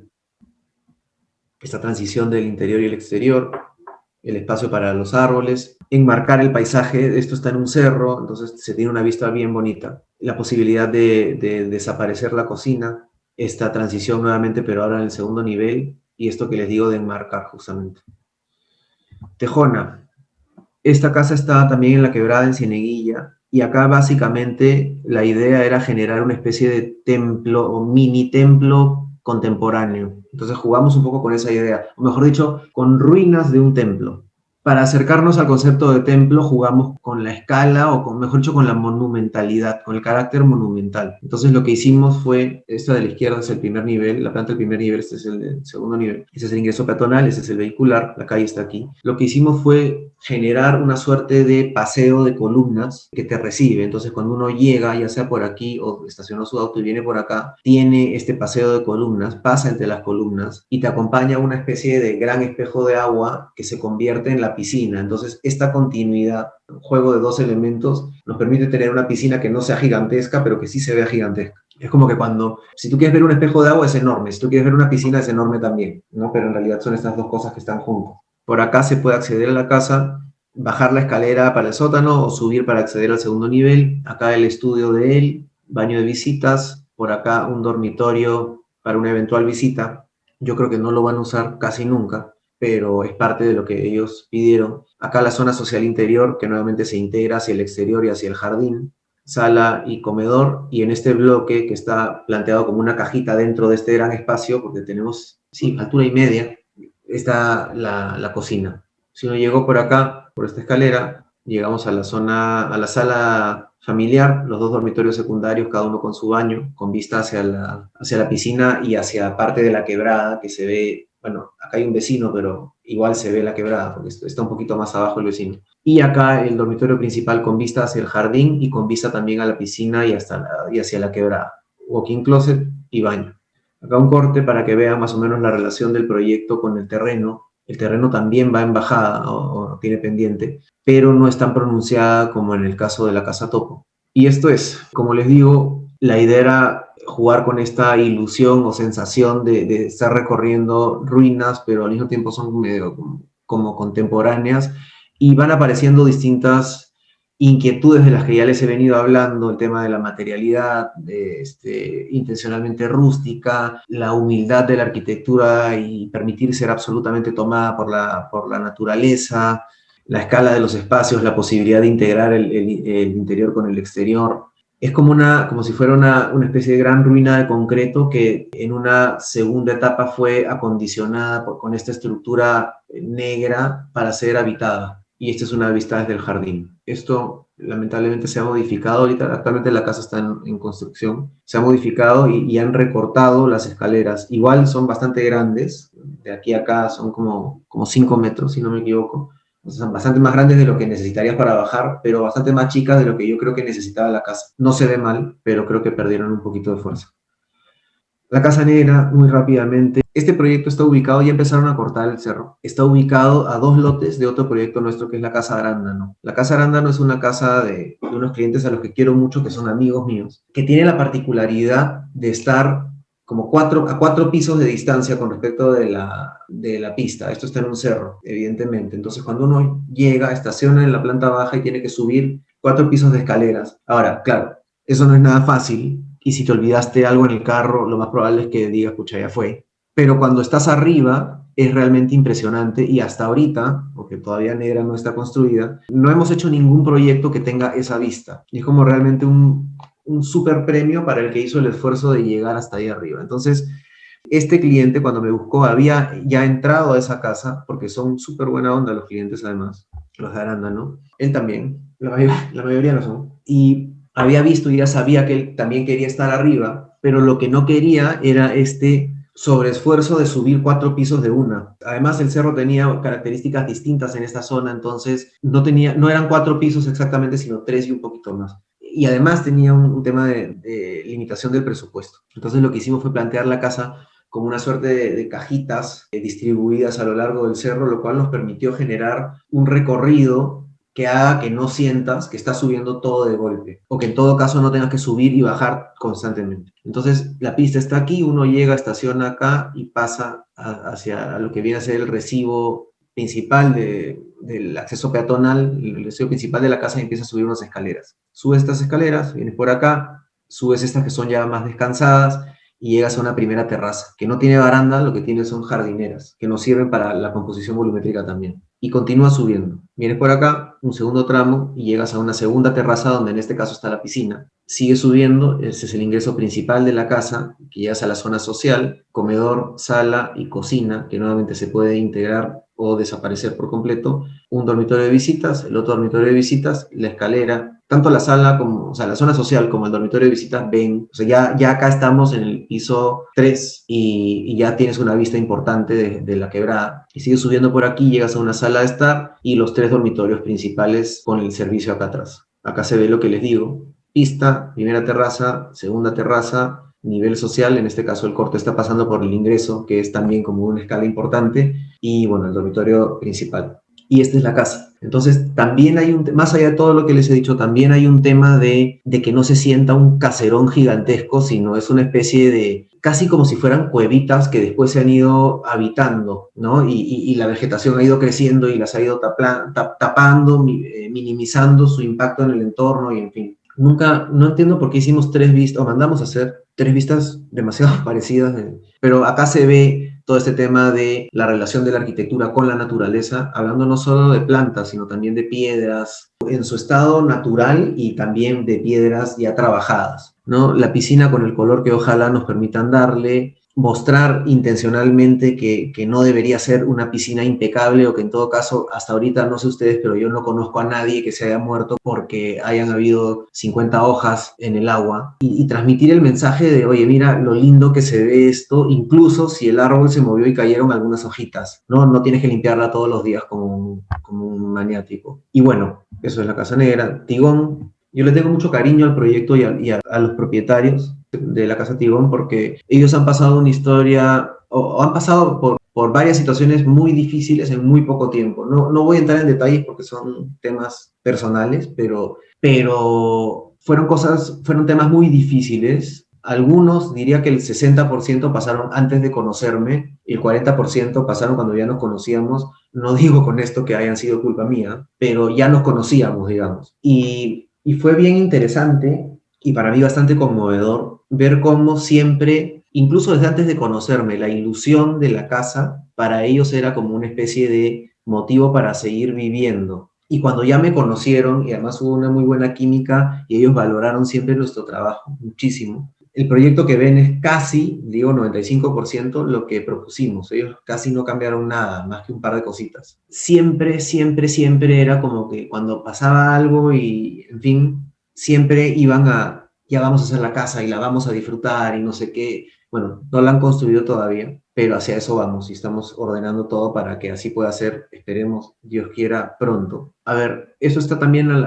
Esta transición del interior y el exterior, el espacio para los árboles, enmarcar el paisaje, esto está en un cerro, entonces se tiene una vista bien bonita. La posibilidad de desaparecer la cocina, esta transición nuevamente, pero ahora en el segundo nivel, y esto que les digo de enmarcar justamente. Tejona. Esta casa está también en la quebrada en Cieneguilla, y acá básicamente la idea era generar una especie de templo o mini templo contemporáneo. Entonces jugamos un poco con esa idea, o mejor dicho, con ruinas de un templo. Para acercarnos al concepto de templo jugamos con la escala o mejor dicho con la monumentalidad, con el carácter monumental. Entonces lo que hicimos fue, esta de la izquierda es el primer nivel, la planta del primer nivel, este es el del segundo nivel, este es el ingreso peatonal, este es el vehicular, la calle está aquí. Lo que hicimos fue generar una suerte de paseo de columnas que te recibe. Entonces cuando uno llega, ya sea por aquí o estacionó su auto y viene por acá, tiene este paseo de columnas, pasa entre las columnas y te acompaña una especie de gran espejo de agua que se convierte en la piscina. Entonces esta continuidad, un juego de dos elementos, nos permite tener una piscina que no sea gigantesca, pero que sí se vea gigantesca. Es como que si tú quieres ver un espejo de agua es enorme, si tú quieres ver una piscina es enorme también, ¿no? Pero en realidad son estas dos cosas que están juntas. Por acá se puede acceder a la casa, bajar la escalera para el sótano o subir para acceder al segundo nivel. Acá el estudio de él, baño de visitas, por acá un dormitorio para una eventual visita. Yo creo que no lo van a usar casi nunca, pero es parte de lo que ellos pidieron. Acá la zona social interior, que nuevamente se integra hacia el exterior y hacia el jardín, sala y comedor, y en este bloque que está planteado como una cajita dentro de este gran espacio, porque tenemos, sí, altura y media, está la cocina. Si uno llegó por acá, por esta escalera, llegamos a la zona, a la sala familiar, los dos dormitorios secundarios, cada uno con su baño, con vista hacia la piscina y hacia parte de la quebrada que se ve. Bueno, acá hay un vecino, pero igual se ve la quebrada, porque está un poquito más abajo el vecino. Y acá el dormitorio principal con vista hacia el jardín y con vista también a la piscina y hacia la quebrada. Walk-in closet y baño. Acá un corte para que vean más o menos la relación del proyecto con el terreno. El terreno también va en bajada o tiene pendiente, pero no es tan pronunciada como en el caso de la Casa Topo. Y esto es, como les digo, la idea era jugar con esta ilusión o sensación de estar recorriendo ruinas, pero al mismo tiempo son medio como contemporáneas y van apareciendo distintas inquietudes de las que ya les he venido hablando, el tema de la materialidad, intencionalmente rústica, la humildad de la arquitectura y permitir ser absolutamente tomada por la naturaleza, la escala de los espacios, la posibilidad de integrar el interior con el exterior. Es como si fuera una especie de gran ruina de concreto que en una segunda etapa fue acondicionada con esta estructura negra para ser habitada. Y esta es una vista desde el jardín. Esto lamentablemente se ha modificado ahorita, actualmente la casa está en construcción, se ha modificado y han recortado las escaleras. Igual son bastante grandes, de aquí a acá son como 5 metros, si no me equivoco. O sea, son bastante más grandes de lo que necesitarías para bajar, pero bastante más chicas de lo que yo creo que necesitaba la casa. No se ve mal, pero creo que perdieron un poquito de fuerza. La Casa Negra, muy rápidamente. Este proyecto está ubicado, ya empezaron a cortar el cerro, está ubicado a 2 lotes de otro proyecto nuestro que es la Casa Arándano. La Casa Arándano es una casa de unos clientes a los que quiero mucho, que son amigos míos, que tiene la particularidad de estar como a 4 pisos de distancia con respecto de la pista. Esto está en un cerro, evidentemente. Entonces, cuando uno llega, estaciona en la planta baja y tiene que subir 4 pisos de escaleras. Ahora, claro, eso no es nada fácil. Y si te olvidaste algo en el carro, lo más probable es que digas, pucha, ya fue. Pero cuando estás arriba, es realmente impresionante y hasta ahorita, porque todavía Negra no está construida, no hemos hecho ningún proyecto que tenga esa vista. Y es como realmente un super premio para el que hizo el esfuerzo de llegar hasta ahí arriba. Entonces, este cliente cuando me buscó había ya entrado a esa casa, porque son súper buena onda los clientes además, los de Arándano, él también, la mayoría lo son, y había visto y ya sabía que él también quería estar arriba, pero lo que no quería era este sobreesfuerzo de subir 4 pisos de una. Además, el cerro tenía características distintas en esta zona, entonces no eran 4 pisos exactamente, sino 3 y un poquito más. Y además tenía un tema de limitación del presupuesto. Entonces lo que hicimos fue plantear la casa como una suerte de cajitas distribuidas a lo largo del cerro, lo cual nos permitió generar un recorrido que haga que no sientas que estás subiendo todo de golpe, o que en todo caso no tengas que subir y bajar constantemente. Entonces, la pista está aquí, uno llega, estaciona acá y pasa hacia lo que viene a ser el recibo principal del acceso peatonal, el recibo principal de la casa, y empieza a subir unas escaleras. Subes estas escaleras, vienes por acá, subes estas que son ya más descansadas, y llegas a una primera terraza, que no tiene baranda, lo que tiene son jardineras, que nos sirven para la composición volumétrica también. Y continúas subiendo. Vienes por acá, un segundo tramo, y llegas a una segunda terraza, donde en este caso está la piscina. Sigues subiendo, ese es el ingreso principal de la casa, que llegas a la zona social, comedor, sala y cocina, que nuevamente se puede integrar o desaparecer por completo, un dormitorio de visitas, el otro dormitorio de visitas, la escalera, tanto la sala como, o sea, la zona social como el dormitorio de visitas ven, o sea, ya acá estamos en el piso 3 y ya tienes una vista importante de la quebrada. Y sigues subiendo por aquí, llegas a una sala de estar y los 3 dormitorios principales con el servicio acá atrás. Acá se ve lo que les digo, pista, primera terraza, segunda terraza, nivel social, en este caso el corte está pasando por el ingreso, que es también como una escala importante, y bueno, el dormitorio principal. Y esta es la casa. Entonces, también hay más allá de todo lo que les he dicho, también hay un tema de que no se sienta un caserón gigantesco, sino es una especie de, casi como si fueran cuevitas que después se han ido habitando, ¿no? Y la vegetación ha ido creciendo y las ha ido tapando, minimizando su impacto en el entorno y en fin. No entiendo por qué hicimos 3 vistas, o mandamos a hacer 3 vistas demasiado parecidas, pero acá se ve todo este tema de la relación de la arquitectura con la naturaleza, hablando no solo de plantas, sino también de piedras, en su estado natural y también de piedras ya trabajadas, ¿no? La piscina con el color que ojalá nos permitan darle, mostrar intencionalmente que no debería ser una piscina impecable o que en todo caso, hasta ahorita, no sé ustedes, pero yo no conozco a nadie que se haya muerto porque hayan habido 50 hojas en el agua y transmitir el mensaje de, oye, mira lo lindo que se ve esto, incluso si el árbol se movió y cayeron algunas hojitas, ¿no? No tienes que limpiarla todos los días como un maniático. Y bueno, eso es la Casa Negra. Tigón, yo le tengo mucho cariño al proyecto y a los propietarios de la Casa Tigón porque ellos han pasado una historia o han pasado por varias situaciones muy difíciles en muy poco tiempo. No voy a entrar en detalles porque son temas personales, pero fueron temas muy difíciles. Algunos, diría que el 60% pasaron antes de conocerme y el 40% pasaron cuando ya nos conocíamos. No digo con esto que hayan sido culpa mía, pero ya nos conocíamos, digamos. Y fue bien interesante y para mí bastante conmovedor ver cómo siempre, incluso desde antes de conocerme, la ilusión de la casa para ellos era como una especie de motivo para seguir viviendo. Y cuando ya me conocieron, y además hubo una muy buena química, y ellos valoraron siempre nuestro trabajo, muchísimo. El proyecto que ven es casi, digo 95%, lo que propusimos. Ellos casi no cambiaron nada, más que un par de cositas. Siempre, siempre, siempre era como que cuando pasaba algo y, en fin, siempre iban ya vamos a hacer la casa y la vamos a disfrutar y no sé qué. Bueno, no la han construido todavía, pero hacia eso vamos y estamos ordenando todo para que así pueda ser, esperemos, Dios quiera, pronto. A ver, eso está también en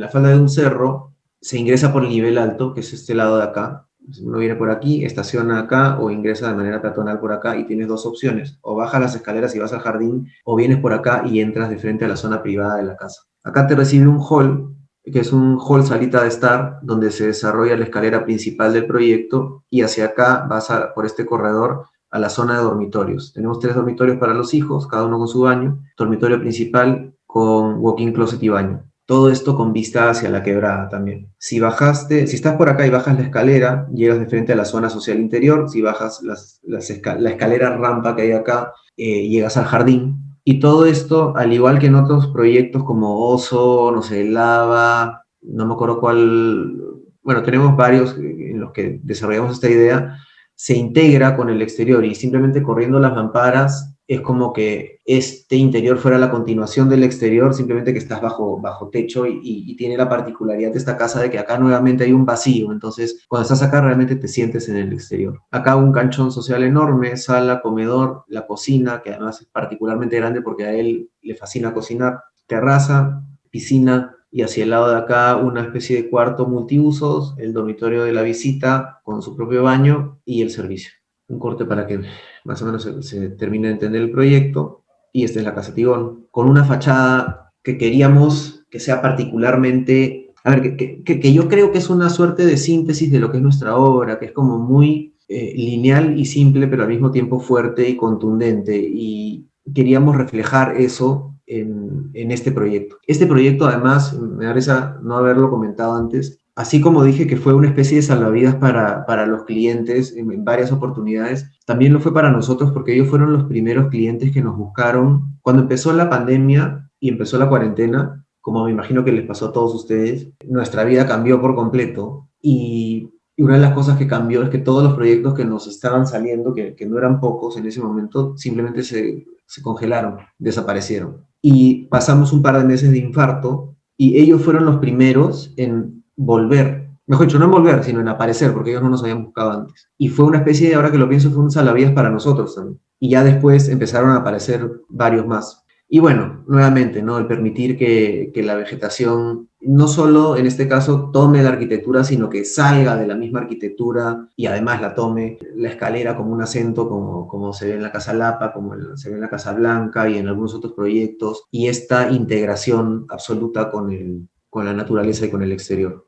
la falda de un cerro, se ingresa por el nivel alto, que es este lado de acá. Uno viene por aquí, estaciona acá o ingresa de manera peatonal por acá y tienes 2 opciones. O bajas las escaleras y vas al jardín o vienes por acá y entras de frente a la zona privada de la casa. Acá te recibe un hall, que es un hall salita de estar, donde se desarrolla la escalera principal del proyecto y hacia acá vas por este corredor a la zona de dormitorios. Tenemos 3 dormitorios para los hijos, cada uno con su baño, dormitorio principal con walk-in closet y baño. Todo esto con vista hacia la quebrada también. Si estás por acá y bajas la escalera, llegas de frente a la zona social interior. Si bajas la escalera rampa que hay acá, llegas al jardín. Y todo esto, al igual que en otros proyectos como Oso, no sé, Lava, no me acuerdo cuál, bueno, tenemos varios en los que desarrollamos esta idea, se integra con el exterior y simplemente corriendo las mamparas es como que este interior fuera la continuación del exterior, simplemente que estás bajo techo y tiene la particularidad de esta casa de que acá nuevamente hay un vacío, entonces cuando estás acá realmente te sientes en el exterior. Acá un canchón social enorme, sala, comedor, la cocina, que además es particularmente grande porque a él le fascina cocinar, terraza, piscina, y hacia el lado de acá una especie de cuarto multiusos, el dormitorio de la visita con su propio baño y el servicio. Un corte para que más o menos se termine de entender el proyecto. Y esta es la Casa Tigón, con una fachada que queríamos que sea particularmente, a ver, que yo creo que es una suerte de síntesis de lo que es nuestra obra, que es como muy lineal y simple, pero al mismo tiempo fuerte y contundente. Y queríamos reflejar eso en este proyecto. Este proyecto, además, me da risa no haberlo comentado antes, así como dije que fue una especie de salvavidas para los clientes en varias oportunidades, también lo fue para nosotros porque ellos fueron los primeros clientes que nos buscaron. Cuando empezó la pandemia y empezó la cuarentena, como me imagino que les pasó a todos ustedes, nuestra vida cambió por completo y una de las cosas que cambió es que todos los proyectos que nos estaban saliendo, que no eran pocos en ese momento, simplemente se congelaron, desaparecieron. Y pasamos un par de meses de infarto y ellos fueron los primeros en volver. Mejor dicho, no en volver, sino en aparecer, porque ellos no nos habían buscado antes. Y fue una especie de, ahora que lo pienso, fue un salvavidas para nosotros también. Y ya después empezaron a aparecer varios más. Y bueno, nuevamente, ¿no? El permitir que la vegetación no solo en este caso tome la arquitectura, sino que salga de la misma arquitectura y además la tome la escalera como un acento, como se ve en la Casa Lapa, se ve en la Casa Blanca y en algunos otros proyectos, y esta integración absoluta con la naturaleza y con el exterior.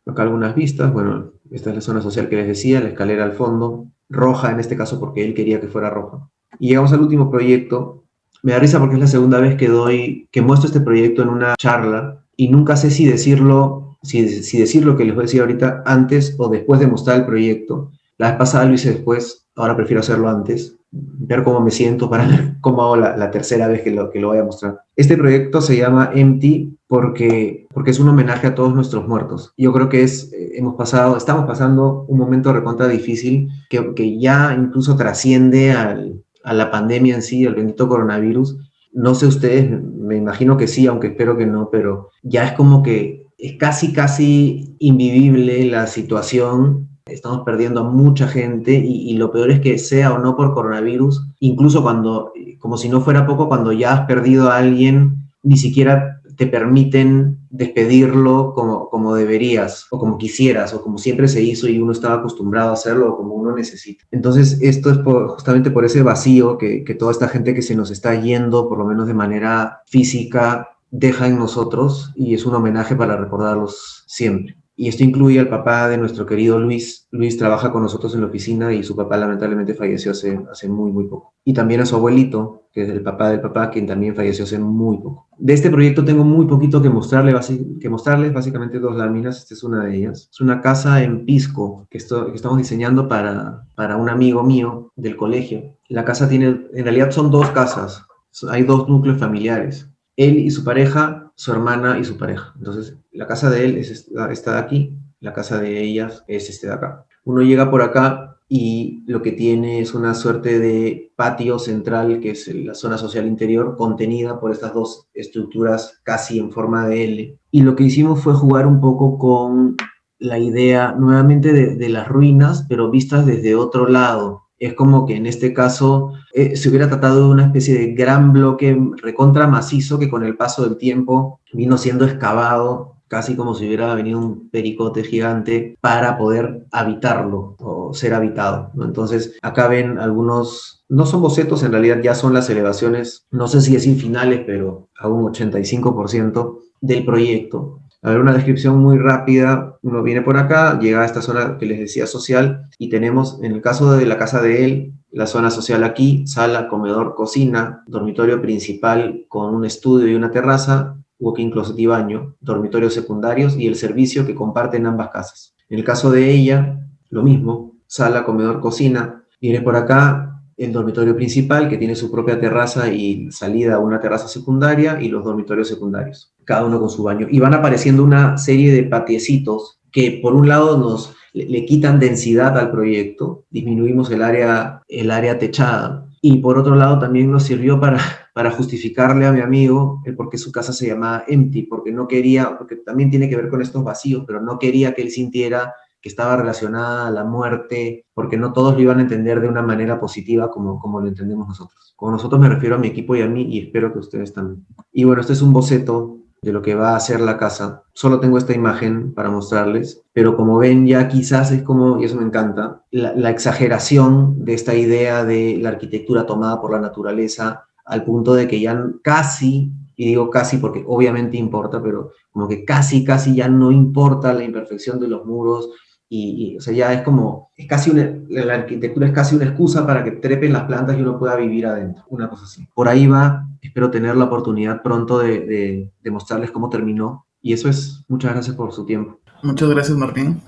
Acá algunas vistas, bueno, esta es la zona social que les decía, la escalera al fondo, roja en este caso porque él quería que fuera roja. Y llegamos al último proyecto. Me da risa porque es la segunda vez que muestro este proyecto en una charla y nunca sé si decir lo que les voy a decir ahorita antes o después de mostrar el proyecto. La vez pasada lo hice después, ahora prefiero hacerlo antes, ver cómo me siento para ver cómo hago la tercera vez que lo voy a mostrar. Este proyecto se llama Empty porque es un homenaje a todos nuestros muertos. Yo creo que estamos pasando un momento recontra difícil que ya incluso trasciende a la pandemia en sí, al bendito coronavirus. No sé ustedes, me imagino que sí, aunque espero que no, pero ya es como que es casi invivible la situación. Estamos perdiendo a mucha gente y lo peor es que sea o no por coronavirus, incluso como si no fuera poco, cuando ya has perdido a alguien, ni siquiera te permiten despedirlo como deberías, o como quisieras, o como siempre se hizo y uno estaba acostumbrado a hacerlo, o como uno necesita. Entonces, esto es justamente por ese vacío que toda esta gente que se nos está yendo, por lo menos de manera física, deja en nosotros, y es un homenaje para recordarlos siempre. Y esto incluye al papá de nuestro querido Luis. Luis trabaja con nosotros en la oficina y su papá lamentablemente falleció hace muy poco. Y también a su abuelito, que es el papá del papá, quien también falleció hace muy poco. De este proyecto tengo muy poquito que mostrarles, básicamente dos láminas. Esta es una de ellas. Es una casa en Pisco que estamos diseñando para un amigo mío del colegio. La casa en realidad son dos casas. Hay dos núcleos familiares. Él y su pareja, su hermana y su pareja. Entonces, la casa de él es esta de aquí, la casa de ellas es este de acá. Uno llega por acá y lo que tiene es una suerte de patio central, que es la zona social interior, contenida por estas dos estructuras casi en forma de L. Y lo que hicimos fue jugar un poco con la idea nuevamente de las ruinas, pero vistas desde otro lado. Es como que en este caso se hubiera tratado de una especie de gran bloque recontra macizo que con el paso del tiempo vino siendo excavado casi como si hubiera venido un pericote gigante para poder habitarlo o ser habitado, ¿no? Entonces acá ven algunos, no son bocetos, en realidad ya son las elevaciones, no sé si decir finales, pero a un 85% del proyecto. A ver, una descripción muy rápida. Uno viene por acá, llega a esta zona que les decía social y tenemos, en el caso de la casa de él, la zona social aquí, sala, comedor, cocina, dormitorio principal con un estudio y una terraza, walk-in closet y baño, dormitorios secundarios y el servicio que comparten ambas casas. En el caso de ella, lo mismo, sala, comedor, cocina. Viene por acá el dormitorio principal, que tiene su propia terraza y salida a una terraza secundaria, y los dormitorios secundarios, cada uno con su baño. Y van apareciendo una serie de patiecitos que por un lado le quitan densidad al proyecto, disminuimos el área techada. Y por otro lado también nos sirvió para justificarle a mi amigo el por qué su casa se llamaba Empty, porque no quería, porque también tiene que ver con estos vacíos, pero no quería que él sintiera que estaba relacionada a la muerte, porque no todos lo iban a entender de una manera positiva como lo entendemos nosotros. Con nosotros me refiero a mi equipo y a mí, y espero que ustedes también. Y bueno, este es un boceto de lo que va a ser la casa. Solo tengo esta imagen para mostrarles, pero como ven ya quizás es como, y eso me encanta, la exageración de esta idea de la arquitectura tomada por la naturaleza al punto de que ya casi, y digo casi porque obviamente importa, pero como que casi ya no importa la imperfección de los muros, o sea, ya es como, es casi la arquitectura es casi una excusa para que trepen las plantas y uno pueda vivir adentro, una cosa así. Por ahí va, espero tener la oportunidad pronto de mostrarles cómo terminó, y eso es, muchas gracias por su tiempo. Muchas gracias, Martín.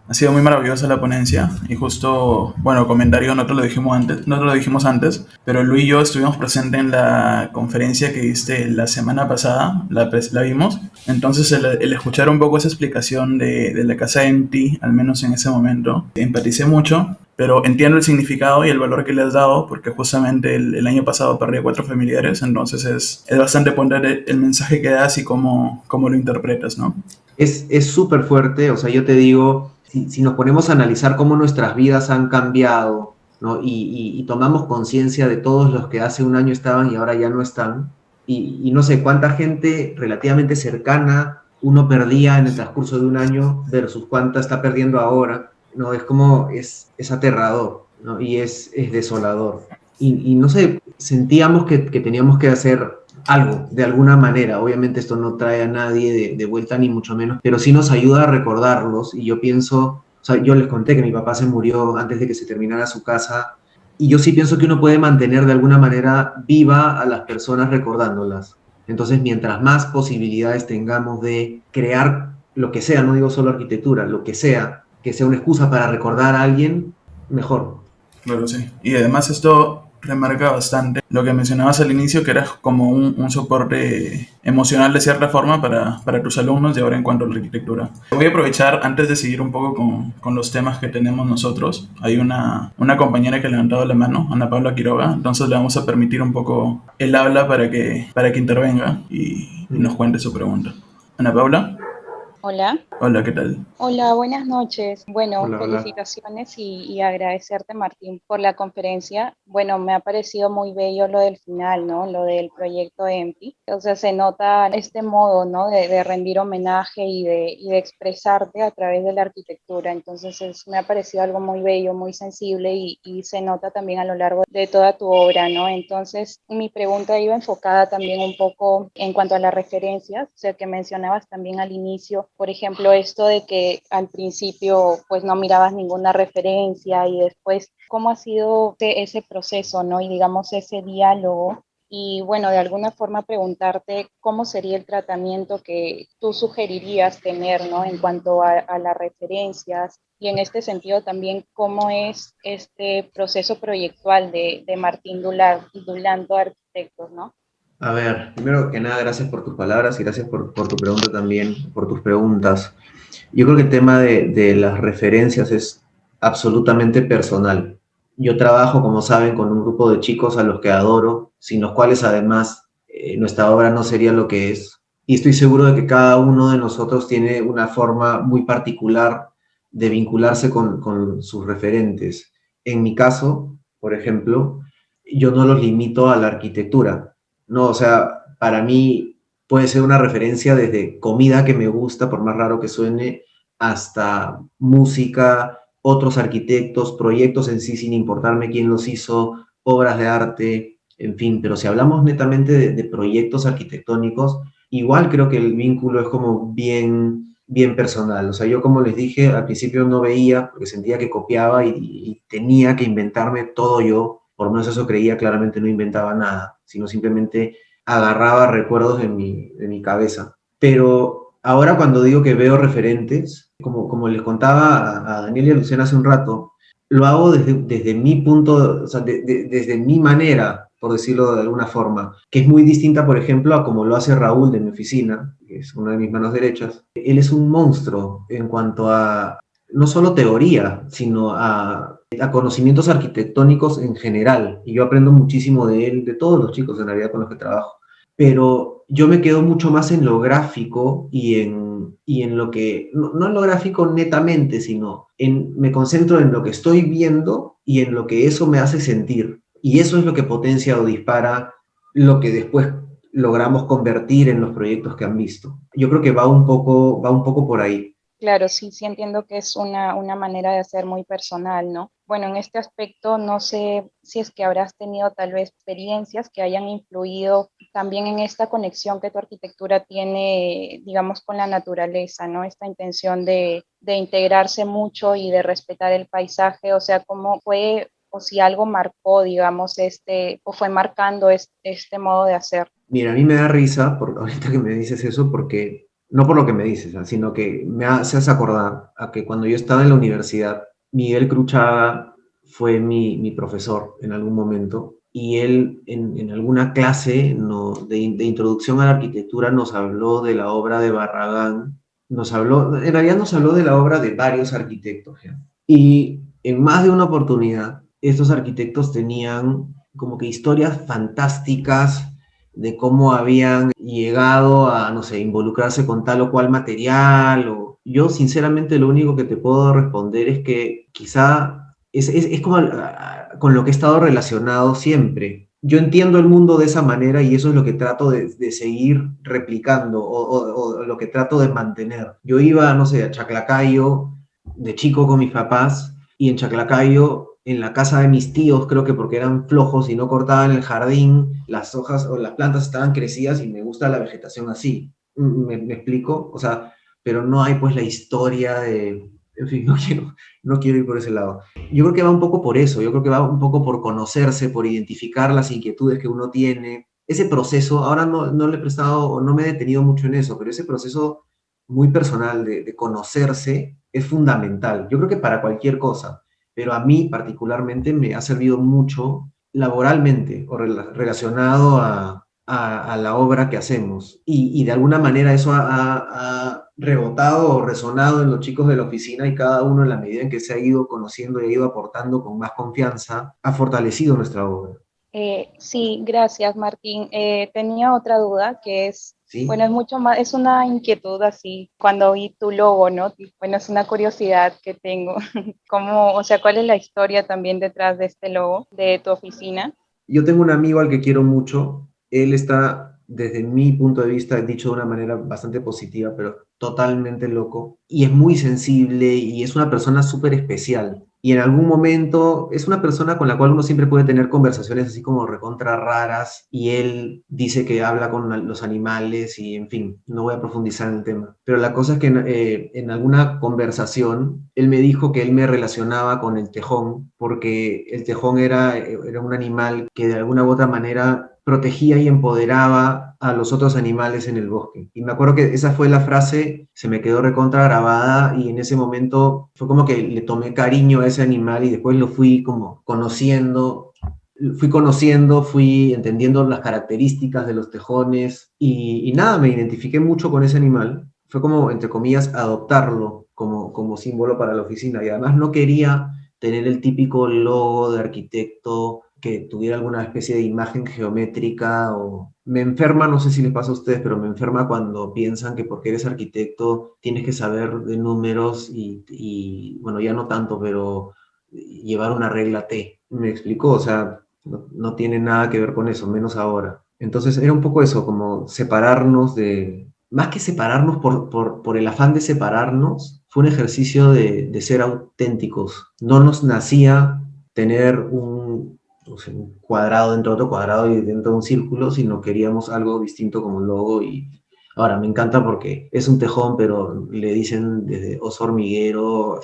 Ha sido muy maravillosa la ponencia y justo, bueno, comentario, no te lo dijimos antes, pero Luis y yo estuvimos presentes en la conferencia que diste la semana pasada, la vimos. Entonces, el escuchar un poco esa explicación de la casa Empty, al menos en ese momento, empaticé mucho, pero entiendo el significado y el valor que le has dado, porque justamente el año pasado perdí a 4 familiares, entonces es bastante poner el mensaje que das y cómo lo interpretas, ¿no? Es súper fuerte, o sea, yo te digo, si nos ponemos a analizar cómo nuestras vidas han cambiado, ¿no? Y tomamos conciencia de todos los que hace un año estaban y ahora ya no están, y no sé cuánta gente relativamente cercana uno perdía en el transcurso de un año versus cuánta está perdiendo ahora, ¿no? Es como, es aterrador, ¿no? Y es desolador. Y no sé, sentíamos que teníamos que hacer algo, de alguna manera. Obviamente esto no trae a nadie de vuelta, ni mucho menos, pero sí nos ayuda a recordarlos. Y yo pienso, o sea, yo les conté que mi papá se murió antes de que se terminara su casa, y yo sí pienso que uno puede mantener de alguna manera viva a las personas recordándolas. Entonces, mientras más posibilidades tengamos de crear lo que sea, no digo solo arquitectura, lo que sea una excusa para recordar a alguien, mejor. Claro, sí. Y además esto remarca bastante lo que mencionabas al inicio, que era como un soporte emocional de cierta forma para tus alumnos y ahora en cuanto a la arquitectura. Voy a aprovechar antes de seguir un poco con los temas que tenemos nosotros. Hay una compañera que ha levantado la mano, Ana Paula Quiroga, entonces le vamos a permitir un poco el habla para que intervenga y nos cuente su pregunta. Ana Paula, Hola. hola, ¿qué tal? Hola, buenas noches. Bueno, Hola, hola. felicitaciones y agradecerte, Martín, por la conferencia. Bueno, me ha parecido muy bello lo del final, ¿no? Lo del proyecto EMPI. O sea, se nota este modo, ¿no? De rendir homenaje y de expresarte a través de la arquitectura. Entonces, me ha parecido algo muy bello, muy sensible y se nota también a lo largo de toda tu obra, ¿no? Entonces, mi pregunta iba enfocada también un poco en cuanto a las referencias, o sea, que mencionabas también al inicio, por ejemplo, esto de que al principio pues no mirabas ninguna referencia y después cómo ha sido ese proceso, ¿no? Y digamos ese diálogo y bueno, de alguna forma preguntarte cómo sería el tratamiento que tú sugerirías tener, ¿no? En cuanto a las referencias y en este sentido también cómo es este proceso proyectual de Martín Dulanto Arquitectos, ¿no? A ver, primero que nada, gracias por tus palabras y gracias por tu pregunta también, por tus preguntas. Yo creo que el tema de las referencias es absolutamente personal. Yo trabajo, como saben, con un grupo de chicos a los que adoro, sin los cuales además nuestra obra no sería lo que es. Y estoy seguro de que cada uno de nosotros tiene una forma muy particular de vincularse con sus referentes. En mi caso, por ejemplo, yo no los limito a la arquitectura. No, o sea, para mí puede ser una referencia desde comida que me gusta, por más raro que suene, hasta música, otros arquitectos, proyectos en sí, sin importarme quién los hizo, obras de arte, en fin. Pero si hablamos netamente de proyectos arquitectónicos, igual creo que el vínculo es como bien personal. O sea, yo como les dije, al principio no veía, porque sentía que copiaba y tenía que inventarme todo yo, por lo menos eso creía, claramente no inventaba nada, sino simplemente agarraba recuerdos de mi cabeza. Pero ahora cuando digo que veo referentes, como les contaba a Daniel y a Luciana hace un rato, lo hago desde mi punto, o sea, desde mi manera, por decirlo de alguna forma, que es muy distinta, por ejemplo, a como lo hace Raúl de mi oficina, que es una de mis manos derechas. Él es un monstruo en cuanto no solo teoría, sino a conocimientos arquitectónicos en general. Y yo aprendo muchísimo de él, de todos los chicos en realidad con los que trabajo. Pero yo me quedo mucho más en lo gráfico y en lo que, no en lo gráfico netamente, sino me concentro en lo que estoy viendo y en lo que eso me hace sentir. Y eso es lo que potencia o dispara lo que después logramos convertir en los proyectos que han visto. Yo creo que va un poco por ahí. Claro, sí, sí entiendo que es una manera de hacer muy personal, ¿no? Bueno, en este aspecto no sé si es que habrás tenido tal vez experiencias que hayan influido también en esta conexión que tu arquitectura tiene, digamos, con la naturaleza, ¿no? Esta intención de integrarse mucho y de respetar el paisaje, o sea, cómo fue o si algo marcó, digamos, o fue marcando este modo de hacer. Mira, a mí me da risa, ahorita que me dices eso, porque no por lo que me dices, sino que me haces acordar a que cuando yo estaba en la universidad, Miguel Cruchaga fue mi profesor en algún momento y él en alguna clase no, de introducción a la arquitectura nos habló de la obra de Barragán, en realidad nos habló de la obra de varios arquitectos, ¿ya? Y en más de una oportunidad, estos arquitectos tenían como que historias fantásticas de cómo habían llegado a, no sé, involucrarse con tal o cual material. Yo, sinceramente, lo único que te puedo responder es que quizá es como con lo que he estado relacionado siempre. Yo entiendo el mundo de esa manera y eso es lo que trato de seguir replicando o lo que trato de mantener. Yo iba, no sé, a Chaclacayo de chico con mis papás y en Chaclacayo, en la casa de mis tíos, creo que porque eran flojos y no cortaban el jardín, las hojas o las plantas estaban crecidas y me gusta la vegetación así. ¿Me explico? O sea, pero no hay pues la historia de... En fin, no quiero ir por ese lado. Yo creo que va un poco por eso, yo creo que va un poco por conocerse, por identificar las inquietudes que uno tiene. Ese proceso, ahora no le he prestado o no me he detenido mucho en eso, pero ese proceso muy personal de conocerse es fundamental. Yo creo que para cualquier cosa, pero a mí particularmente me ha servido mucho laboralmente o relacionado a la obra que hacemos. Y de alguna manera eso ha rebotado o resonado en los chicos de la oficina y cada uno en la medida en que se ha ido conociendo y ha ido aportando con más confianza, ha fortalecido nuestra obra. Sí, gracias, Martín. Tenía otra duda que es, ¿Sí? bueno, es mucho más, es una inquietud así, cuando vi tu logo, ¿no? Y, bueno, es una curiosidad que tengo. ¿Cómo, o sea, cuál es la historia también detrás de este logo de tu oficina? Yo tengo un amigo al que quiero mucho. Él está, desde mi punto de vista, dicho de una manera bastante positiva, pero totalmente loco. Y es muy sensible y es una persona súper especial. Y en algún momento es una persona con la cual uno siempre puede tener conversaciones así como recontra raras. Y él dice que habla con los animales y, en fin, no voy a profundizar en el tema. Pero la cosa es que en alguna conversación él me dijo que él me relacionaba con el tejón, porque el tejón era un animal que de alguna u otra manera protegía y empoderaba a los otros animales en el bosque. Y me acuerdo que esa fue la frase, se me quedó recontra grabada y en ese momento fue como que le tomé cariño a ese animal y después lo fui entendiendo las características de los tejones y nada, me identifiqué mucho con ese animal. Fue como, entre comillas, adoptarlo como símbolo para la oficina. Y además no quería tener el típico logo de arquitecto que tuviera alguna especie de imagen geométrica o... Me enferma, no sé si les pasa a ustedes, pero me enferma cuando piensan que porque eres arquitecto tienes que saber de números bueno, ya no tanto, pero llevar una regla T. ¿Me explicó? O sea, no tiene nada que ver con eso, menos ahora. Entonces era un poco eso, como separarnos más que separarnos por el afán de separarnos, fue un ejercicio de ser auténticos. No nos nacía tener no sé, un cuadrado dentro de otro cuadrado y dentro de un círculo, sino queríamos algo distinto como un logo y ahora me encanta porque es un tejón, pero le dicen desde oso hormiguero,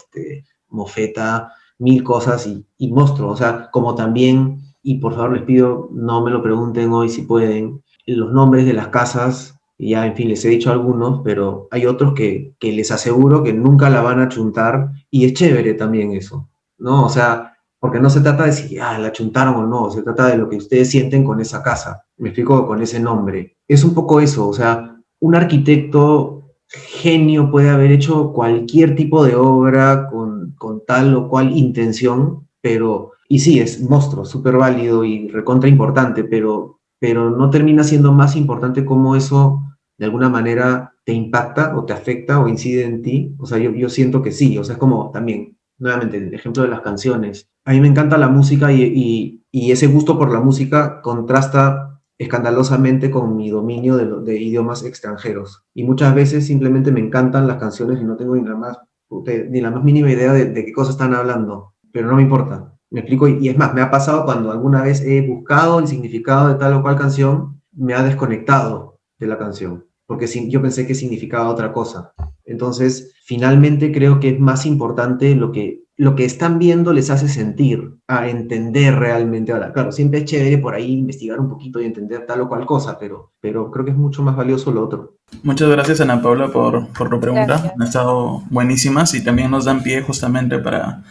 mofeta, mil cosas y monstruo, o sea, como también, y por favor les pido, no me lo pregunten hoy si pueden, los nombres de las casas, ya en fin, les he dicho algunos, pero hay otros que les aseguro que nunca la van a chuntar y es chévere también eso, ¿no? O sea, porque no se trata de si la chuntaron o no, se trata de lo que ustedes sienten con esa casa, me explico, con ese nombre. Es un poco eso, o sea, un arquitecto genio puede haber hecho cualquier tipo de obra con tal o cual intención, pero, y sí, es monstruo, súper válido y recontra importante, pero no termina siendo más importante cómo eso de alguna manera te impacta o te afecta o incide en ti. O sea, yo siento que sí, o sea, es como también, nuevamente, el ejemplo de las canciones. A mí me encanta la música y ese gusto por la música contrasta escandalosamente con mi dominio de idiomas extranjeros. Y muchas veces simplemente me encantan las canciones y no tengo ni la más mínima idea de qué cosa están hablando, pero no me importa. Me explico, y es más, me ha pasado cuando alguna vez he buscado el significado de tal o cual canción, me ha desconectado de la canción, porque yo pensé que significaba otra cosa. Entonces, finalmente creo que es más importante lo que están viendo les hace sentir, a entender realmente. Ahora, claro, siempre es chévere por ahí investigar un poquito y entender tal o cual cosa, pero creo que es mucho más valioso lo otro. Muchas gracias, Ana Paula, por tu pregunta. Han Gracias. estado buenísimas y también nos dan pie justamente para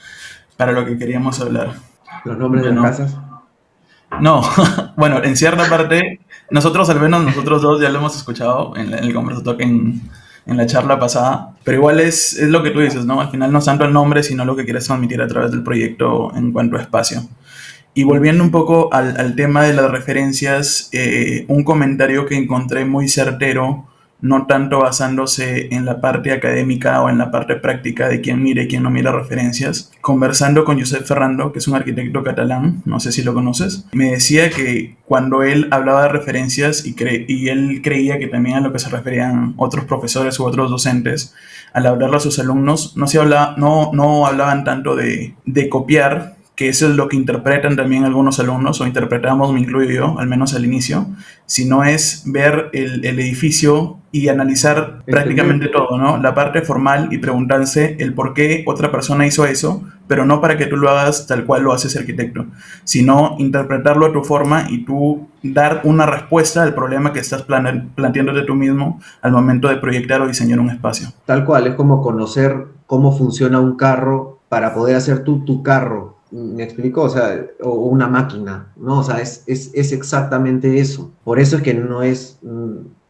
lo que queríamos hablar. Los nombres de las Bueno, casas. no, bueno, en cierta parte, nosotros al menos nosotros dos ya lo hemos escuchado en el conversatorio en la charla pasada, pero igual es lo que tú dices, ¿no? Al final no es tanto el nombre, sino lo que quieres transmitir a través del proyecto en cuanto a espacio. Y volviendo un poco al tema de las referencias, un comentario que encontré muy certero, no tanto basándose en la parte académica o en la parte práctica de quién mire y quién no mira referencias, conversando con Josep Ferrando, que es un arquitecto catalán, no sé si lo conoces, me decía que cuando él hablaba de referencias y él creía que también a lo que se referían otros profesores u otros docentes, al hablarle a sus alumnos, no hablaban tanto de copiar, que eso es lo que interpretan también algunos alumnos, o interpretamos, me incluyo yo, al menos al inicio, sino es ver el edificio y analizar prácticamente Entender. todo, ¿no? La parte formal y preguntarse el por qué otra persona hizo eso, pero no para que tú lo hagas tal cual lo hace ese arquitecto, sino interpretarlo a tu forma y tú dar una respuesta al problema que estás planteándote tú mismo al momento de proyectar o diseñar un espacio. Tal cual, es como conocer cómo funciona un carro para poder hacer tú tu carro. ¿Me explico? O sea, o una máquina, ¿no? O sea, es exactamente eso. Por eso es que no es...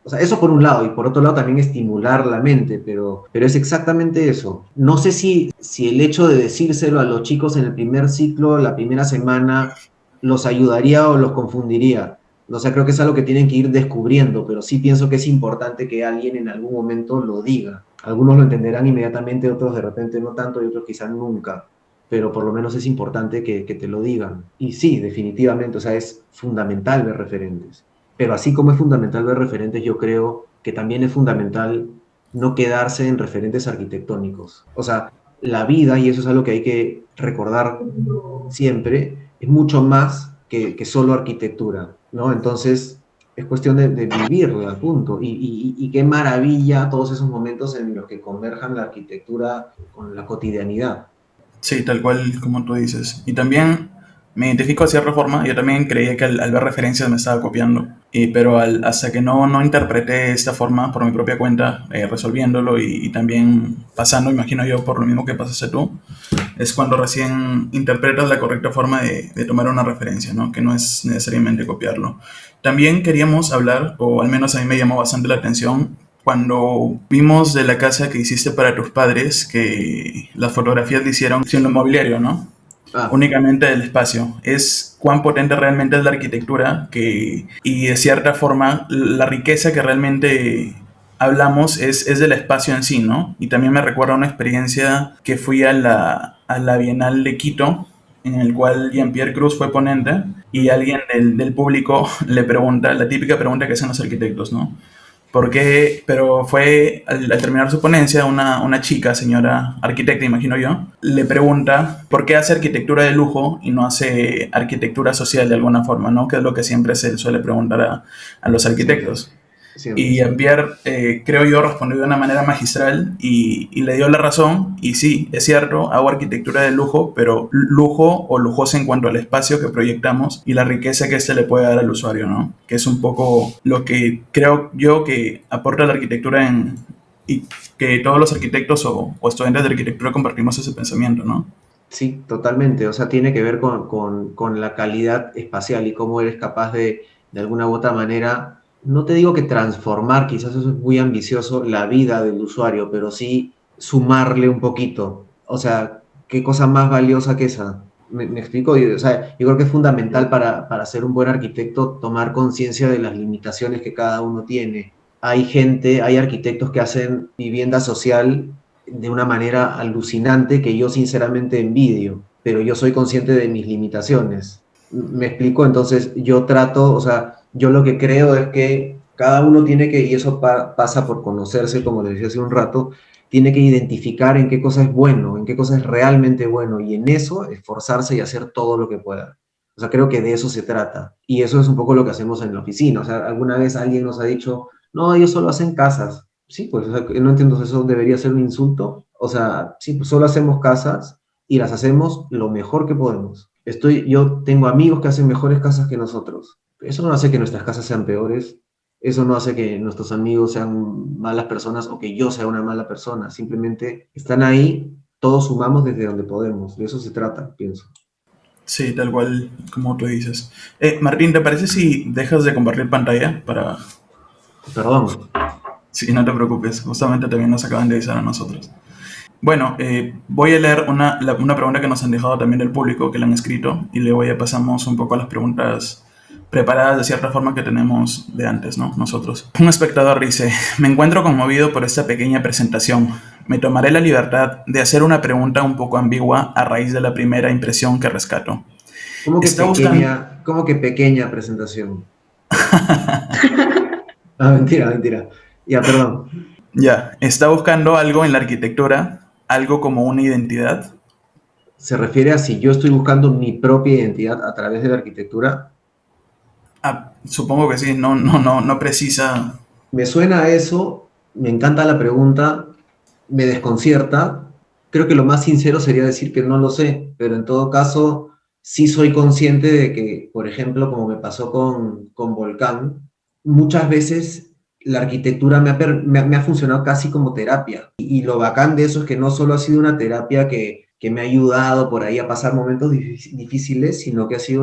o sea, eso por un lado, y por otro lado también estimular la mente, pero es exactamente eso. No sé si el hecho de decírselo a los chicos en el primer ciclo, la primera semana, los ayudaría o los confundiría. O sea, creo que es algo que tienen que ir descubriendo, pero sí pienso que es importante que alguien en algún momento lo diga. Algunos lo entenderán inmediatamente, otros de repente no tanto y otros quizás nunca, pero por lo menos es importante que te lo digan. Y sí, definitivamente, o sea, es fundamental ver referentes. Pero así como es fundamental ver referentes, yo creo que también es fundamental no quedarse en referentes arquitectónicos. O sea, la vida, y eso es algo que hay que recordar siempre, es mucho más que solo arquitectura, ¿no? Entonces, es cuestión de vivirla, punto. Y qué maravilla todos esos momentos en los que converjan la arquitectura con la cotidianidad. Sí, tal cual como tú dices. Y también me identifico de cierta forma. Yo también creía que al ver referencias me estaba copiando. Pero hasta que no interpreté esta forma por mi propia cuenta, resolviéndolo y también pasando, imagino yo, por lo mismo que pasaste tú, es cuando recién interpretas la correcta forma de tomar una referencia, ¿no? Que no es necesariamente copiarlo. También queríamos hablar, o al menos a mí me llamó bastante la atención, cuando vimos de la casa que hiciste para tus padres, que las fotografías le hicieron sin lo mobiliario, ¿no? Ah, Únicamente del espacio. Es cuán potente realmente es la arquitectura y de cierta forma la riqueza que realmente hablamos es del espacio en sí, ¿no? Y también me recuerda una experiencia que fui a la Bienal de Quito, en el cual Jean-Pierre Cruz fue ponente y alguien del público le pregunta, la típica pregunta que hacen los arquitectos, ¿no? Porque, pero fue al terminar su ponencia, una chica, señora arquitecta, imagino yo, le pregunta por qué hace arquitectura de lujo y no hace arquitectura social de alguna forma, ¿no? Que es lo que siempre se suele preguntar a los siempre, arquitectos. siempre, Y siempre. Jean-Pierre, creo yo, respondió de una manera magistral y le dio la razón. Y sí, es cierto, hago arquitectura de lujo, pero lujo o lujosa en cuanto al espacio que proyectamos y la riqueza que éste le puede dar al usuario, ¿no? Que es un poco lo que creo yo que aporta la arquitectura y que todos los arquitectos o estudiantes de arquitectura compartimos ese pensamiento, ¿no? Sí, totalmente. O sea, tiene que ver con la calidad espacial y cómo eres capaz de alguna u otra manera. no te digo que transformar, quizás eso es muy ambicioso, la vida del usuario, pero sí sumarle un poquito. O sea, ¿qué cosa más valiosa que esa? ¿Me explico? O sea, yo creo que es fundamental para ser un buen arquitecto tomar conciencia de las limitaciones que cada uno tiene. Hay gente, hay arquitectos que hacen vivienda social de una manera alucinante que yo sinceramente envidio, pero yo soy consciente de mis limitaciones. ¿Me explico? Entonces yo trato, o sea, yo lo que creo es que cada uno tiene que, y eso pasa por conocerse, como les decía hace un rato, tiene que identificar en qué cosa es bueno, en qué cosa es realmente bueno, y en eso esforzarse y hacer todo lo que pueda. O sea, creo que de eso se trata. Y eso es un poco lo que hacemos en la oficina. O sea, alguna vez alguien nos ha dicho, no, ellos solo hacen casas. Sí, pues, o sea, no entiendo, eso debería ser un insulto. O sea, sí, pues solo hacemos casas y las hacemos lo mejor que podemos. Yo tengo amigos que hacen mejores casas que nosotros. Eso no hace que nuestras casas sean peores, eso no hace que nuestros amigos sean malas personas o que yo sea una mala persona. Simplemente están ahí, todos sumamos desde donde podemos. De eso se trata, pienso. Sí, tal cual como tú dices. Martín, ¿te parece si dejas de compartir pantalla para... Perdón. Sí, no te preocupes, justamente también nos acaban de avisar a nosotros. Bueno, voy a leer una pregunta que nos han dejado también del público, que la han escrito, y luego ya pasamos un poco a las preguntas preparadas de cierta forma que tenemos de antes, ¿no? Nosotros. Un espectador dice, me encuentro conmovido por esta pequeña presentación. Me tomaré la libertad de hacer una pregunta un poco ambigua a raíz de la primera impresión que rescato. Está buscando... ¿Cómo que pequeña presentación? Ah, mentira, mentira. Ya, perdón. Ya, está buscando algo en la arquitectura, algo como una identidad. ¿Se refiere a si yo estoy buscando mi propia identidad a través de la arquitectura? Ah, supongo que sí, no precisa. Me suena a eso, me encanta la pregunta, me desconcierta. Creo que lo más sincero sería decir que no lo sé, pero en todo caso sí soy consciente de que, por ejemplo, como me pasó con Volcán, muchas veces la arquitectura me ha funcionado casi como terapia. Y lo bacán de eso es que no solo ha sido una terapia que me ha ayudado por ahí a pasar momentos difíciles, sino que ha sido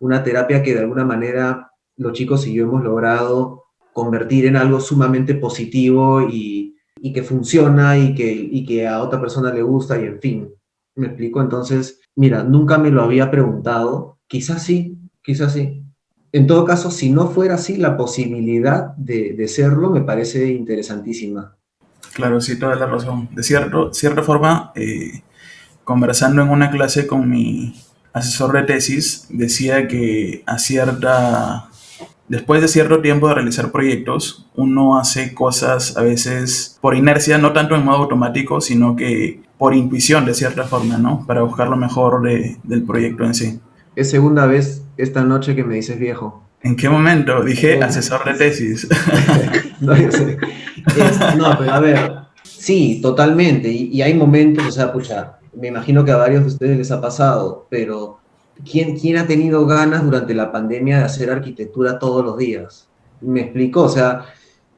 una terapia que de alguna manera los chicos y yo hemos logrado convertir en algo sumamente positivo y que funciona y que a otra persona le gusta y en fin, ¿me explico? Entonces, mira, nunca me lo había preguntado, quizás sí, quizás sí. En todo caso, si no fuera así, la posibilidad de serlo me parece interesantísima. Claro, sí, toda la razón. De cierta forma, conversando en una clase con mi asesor de tesis, decía que después de cierto tiempo de realizar proyectos, uno hace cosas a veces por inercia, no tanto en modo automático, sino que por intuición de cierta forma, ¿no? Para buscar lo mejor del proyecto en sí. Es segunda vez esta noche que me dices viejo. ¿En qué momento? Dije asesor de tesis. No, yo sé. No, pero a ver, sí, totalmente. Y hay momentos, o sea, pucha, me imagino que a varios de ustedes les ha pasado, pero ¿quién ha tenido ganas durante la pandemia de hacer arquitectura todos los días? Me explico, o sea,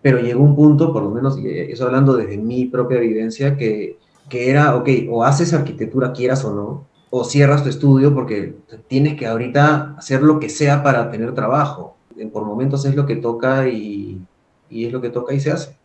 pero llegó un punto, por lo menos, y eso hablando desde mi propia vivencia, que era, ok, o haces arquitectura quieras o no, o cierras tu estudio porque tienes que ahorita hacer lo que sea para tener trabajo. Por momentos es lo que toca y es lo que toca y se hace.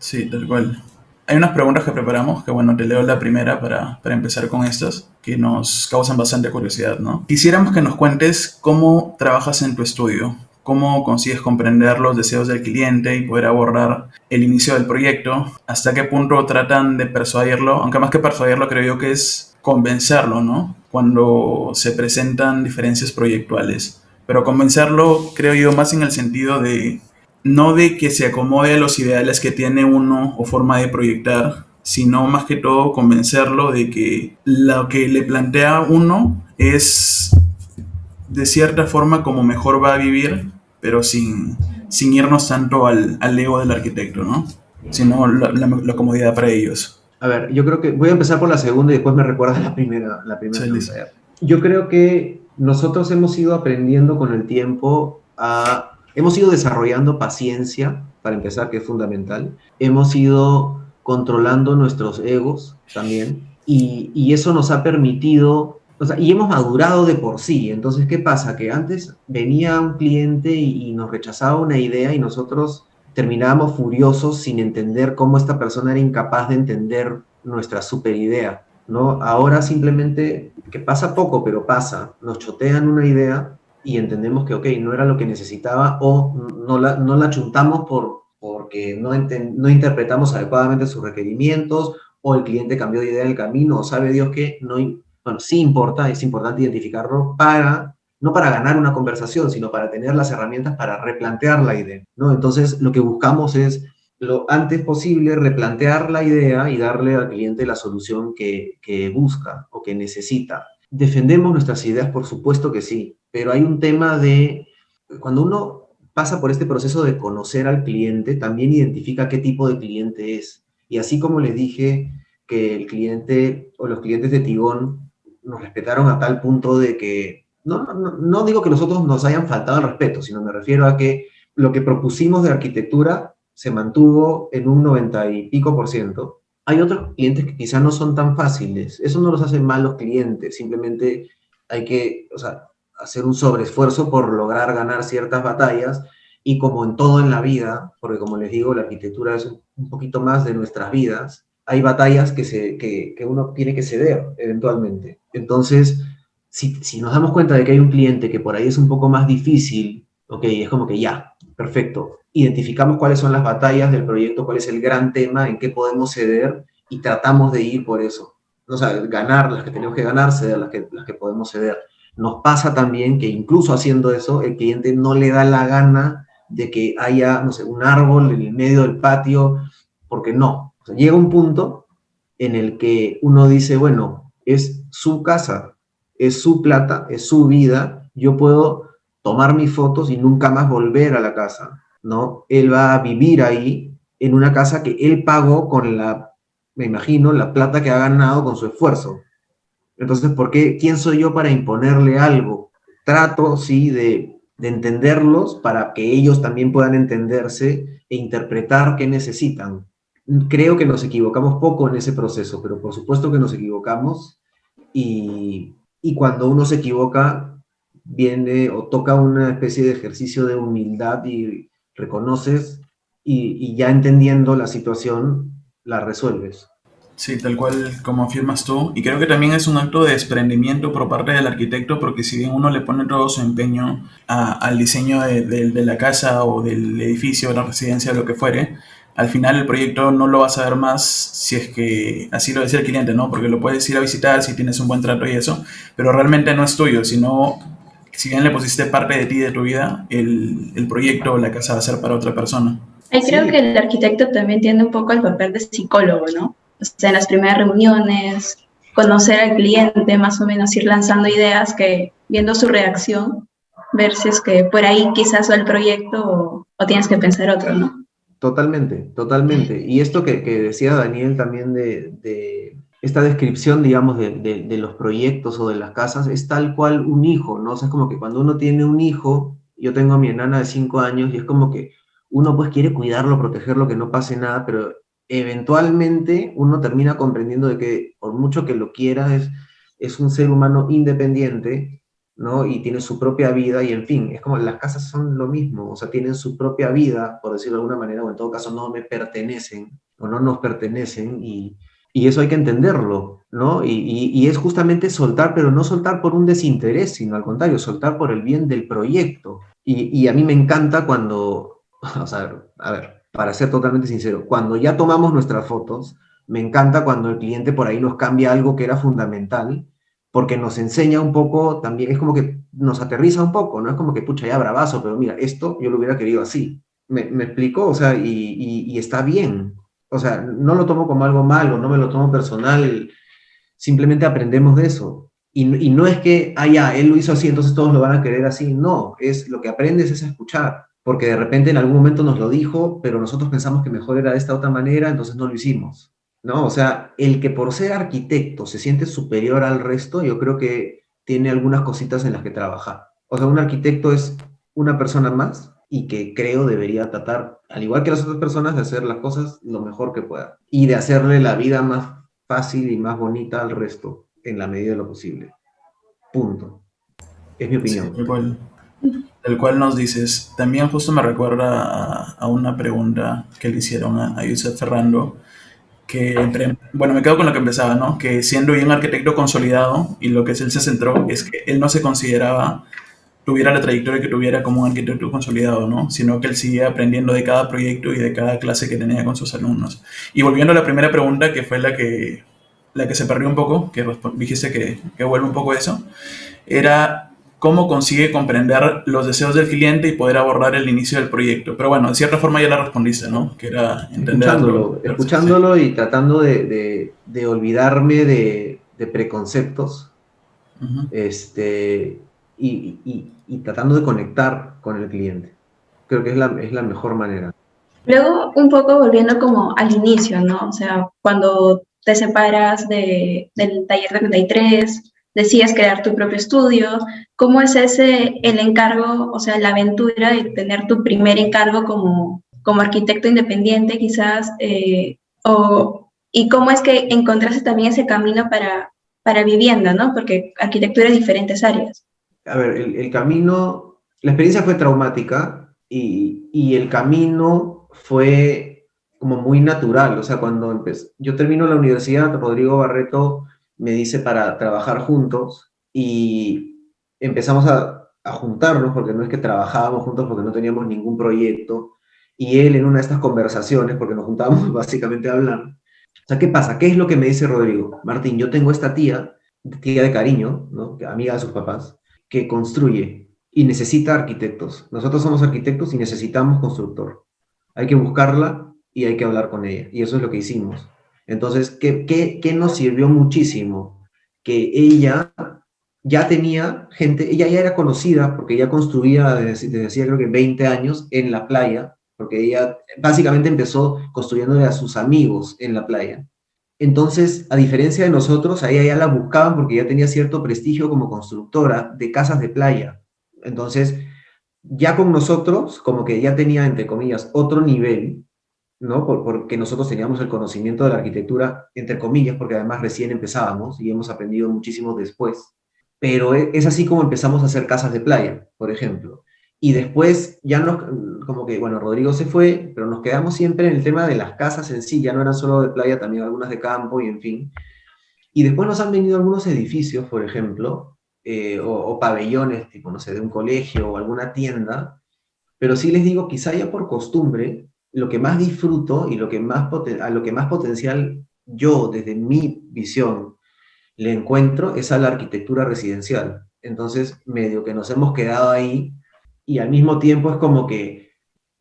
Sí, tal cual. Hay unas preguntas que preparamos, que bueno, te leo la primera para empezar con estas, que nos causan bastante curiosidad, ¿no? Quisiéramos que nos cuentes cómo trabajas en tu estudio, cómo consigues comprender los deseos del cliente y poder abordar el inicio del proyecto, hasta qué punto tratan de persuadirlo, aunque más que persuadirlo creo yo que es convencerlo, ¿no? Cuando se presentan diferencias proyectuales. Pero convencerlo creo yo más en el sentido de no de que se acomode a los ideales que tiene uno o forma de proyectar, sino más que todo convencerlo de que lo que le plantea uno es de cierta forma como mejor va a vivir, pero sin irnos tanto al ego del arquitecto, ¿no? Sino la comodidad para ellos. A ver, yo creo que voy a empezar por la segunda y después me recuerdas la primera Sí, pregunta. Yo creo que nosotros hemos ido aprendiendo con el tiempo hemos ido desarrollando paciencia, para empezar, que es fundamental. Hemos ido controlando nuestros egos también y eso nos ha permitido O sea, y hemos madurado de por sí. Entonces, ¿qué pasa? Que antes venía un cliente y nos rechazaba una idea y nosotros terminábamos furiosos sin entender cómo esta persona era incapaz de entender nuestra super idea, ¿no? Ahora simplemente, que pasa poco, pero pasa, nos chotean una idea y entendemos que, ok, no era lo que necesitaba o no la chuntamos porque no interpretamos adecuadamente sus requerimientos o el cliente cambió de idea en el camino o sabe Dios que no, bueno, sí importa, es importante identificarlo no para ganar una conversación, sino para tener las herramientas para replantear la idea, ¿no? Entonces, lo que buscamos es lo antes posible replantear la idea y darle al cliente la solución que busca o que necesita. ¿Defendemos nuestras ideas? Por supuesto que sí, pero hay un tema de, cuando uno pasa por este proceso de conocer al cliente, también identifica qué tipo de cliente es. Y así como les dije que el cliente o los clientes de Tigón nos respetaron a tal punto de que, no digo que los otros nos hayan faltado el respeto, sino me refiero a que lo que propusimos de arquitectura se mantuvo en un 90 y pico por ciento. Hay otros clientes que quizás no son tan fáciles. Eso no los hace malos clientes, simplemente hay que, o sea, hacer un sobreesfuerzo por lograr ganar ciertas batallas y como en todo en la vida, porque como les digo, la arquitectura es un poquito más de nuestras vidas, hay batallas que uno tiene que ceder eventualmente. Entonces, si nos damos cuenta de que hay un cliente que por ahí es un poco más difícil, ok, es como que ya, perfecto, identificamos cuáles son las batallas del proyecto, cuál es el gran tema, en qué podemos ceder y tratamos de ir por eso. O sea, ganar las que tenemos que ganar, ceder las que podemos ceder. Nos pasa también que incluso haciendo eso, el cliente no le da la gana de que haya, no sé, un árbol en el medio del patio, porque no. O sea, llega un punto en el que uno dice, bueno, es su casa, es su plata, es su vida, yo puedo tomar mis fotos y nunca más volver a la casa, ¿no? Él va a vivir ahí en una casa que él pagó con me imagino, la plata que ha ganado con su esfuerzo. Entonces, ¿quién soy yo para imponerle algo? Trato, sí, de entenderlos para que ellos también puedan entenderse e interpretar qué necesitan. Creo que nos equivocamos poco en ese proceso, pero por supuesto que nos equivocamos y cuando uno se equivoca, viene o toca una especie de ejercicio de humildad y reconoces y ya entendiendo la situación, la resuelves. Sí, tal cual como afirmas tú. Y creo que también es un acto de desprendimiento por parte del arquitecto, porque si bien uno le pone todo su empeño al diseño de la casa o del edificio, la residencia, lo que fuere, al final el proyecto no lo vas a ver más si es que así lo decía el cliente, ¿no? Porque lo puedes ir a visitar si tienes un buen trato y eso, pero realmente no es tuyo, sino si bien le pusiste parte de ti, de tu vida, el proyecto o la casa va a ser para otra persona. Ahí creo que Sí, el arquitecto también tiene un poco el papel de psicólogo, ¿no? O sea, en las primeras reuniones, conocer al cliente, más o menos ir lanzando ideas que, viendo su reacción, ver si es que por ahí quizás va el proyecto o tienes que pensar otro, ¿no? totalmente, totalmente. Y esto que decía Daniel también de esta descripción, digamos, de los proyectos o de las casas, es tal cual un hijo, ¿no? O sea, es como que cuando uno tiene un hijo, yo tengo a mi enana de 5 años y es como que uno pues quiere cuidarlo, protegerlo, que no pase nada, pero eventualmente uno termina comprendiendo de que por mucho que lo quiera, es un ser humano independiente, ¿no? Y tiene su propia vida y en fin, es como las casas son lo mismo, o sea, tienen su propia vida, por decirlo de alguna manera, o en todo caso no me pertenecen o no nos pertenecen y eso hay que entenderlo, ¿no? Y es justamente soltar, pero no soltar por un desinterés, sino al contrario, soltar por el bien del proyecto. Y a mí me encanta cuando, o sea, a ver, para ser totalmente sincero, cuando ya tomamos nuestras fotos, me encanta cuando el cliente por ahí nos cambia algo que era fundamental porque nos enseña un poco, también es como que nos aterriza un poco, ¿no? Es como que, pucha, ya bravazo, pero mira, esto yo lo hubiera querido así. Me explico? O sea, y está bien. O sea, no lo tomo como algo malo, no me lo tomo personal, simplemente aprendemos de eso. Y no es que, ah, ya, él lo hizo así, entonces todos lo van a querer así. No, es lo que aprendes es a escuchar, porque de repente en algún momento nos lo dijo, pero nosotros pensamos que mejor era de esta otra manera, entonces no lo hicimos. ¿No? O sea, el que por ser arquitecto se siente superior al resto, yo creo que tiene algunas cositas en las que trabajar. O sea, un arquitecto es una persona más y que creo debería tratar, al igual que las otras personas, de hacer las cosas lo mejor que pueda y de hacerle la vida más fácil y más bonita al resto en la medida de lo posible. Punto. Es mi Sí, opinión. el cual nos dices, también justo me recuerda a una pregunta que le hicieron a Yusef Ferrando, bueno, me quedo con lo que empezaba, ¿no? Que siendo ya un arquitecto consolidado, y lo que él se centró es que él no se consideraba tuviera la trayectoria que tuviera como un arquitecto consolidado, ¿no? Sino que él seguía aprendiendo de cada proyecto y de cada clase que tenía con sus alumnos. Y volviendo a la primera pregunta, que fue la que se perdió un poco, que dijiste que vuelve un poco a eso, era cómo consigue comprender los deseos del cliente y poder abordar el inicio del proyecto. Pero bueno, de cierta forma ya la respondiste, ¿no? Que era entenderlo. Sí. Escuchándolo y tratando de olvidarme de preconceptos, Ujú. y tratando de conectar con el cliente. Creo que es la mejor manera. Luego, un poco volviendo como al inicio, ¿no? O sea, cuando te separas del taller de 33, decides crear tu propio estudio, ¿cómo es el encargo, o sea, la aventura de tener tu primer encargo como arquitecto independiente, quizás, y cómo es que encontraste también ese camino para vivienda, ¿no? Porque arquitectura es diferentes áreas. A ver, el camino, la experiencia fue traumática y el camino fue como muy natural. O sea, cuando yo termino la universidad, Rodrigo Barreto me dice para trabajar juntos y empezamos a juntarnos, porque no es que trabajábamos juntos porque no teníamos ningún proyecto, y él en una de estas conversaciones, porque nos juntábamos básicamente a hablar. O sea, ¿qué pasa? ¿Qué es lo que me dice Rodrigo? Martín, yo tengo esta tía de cariño, ¿no? Amiga de sus papás, que construye y necesita arquitectos. Nosotros somos arquitectos y necesitamos constructor. Hay que buscarla y hay que hablar con ella. Y eso es lo que hicimos. Entonces, ¿qué nos sirvió muchísimo? Que ella ya tenía gente, ella ya era conocida porque ella construía desde hacía creo que 20 años en la playa, porque ella básicamente empezó construyéndole a sus amigos en la playa. Entonces, a diferencia de nosotros, a ella ya la buscaban porque ya tenía cierto prestigio como constructora de casas de playa. Entonces, ya con nosotros, como que ya tenía, entre comillas, otro nivel, ¿no? Porque nosotros teníamos el conocimiento de la arquitectura, entre comillas, porque además recién empezábamos y hemos aprendido muchísimo después. Pero es así como empezamos a hacer casas de playa, por ejemplo. Y después ya como que, bueno, Rodrigo se fue, pero nos quedamos siempre en el tema de las casas en sí, ya no eran solo de playa, también algunas de campo y en fin. Y después nos han venido algunos edificios, por ejemplo, o pabellones, tipo, no sé, de un colegio o alguna tienda, pero sí les digo, quizá ya por costumbre, lo que más disfruto y a lo que más potencial yo, desde mi visión, le encuentro es a la arquitectura residencial. Entonces, medio que nos hemos quedado ahí y al mismo tiempo es como que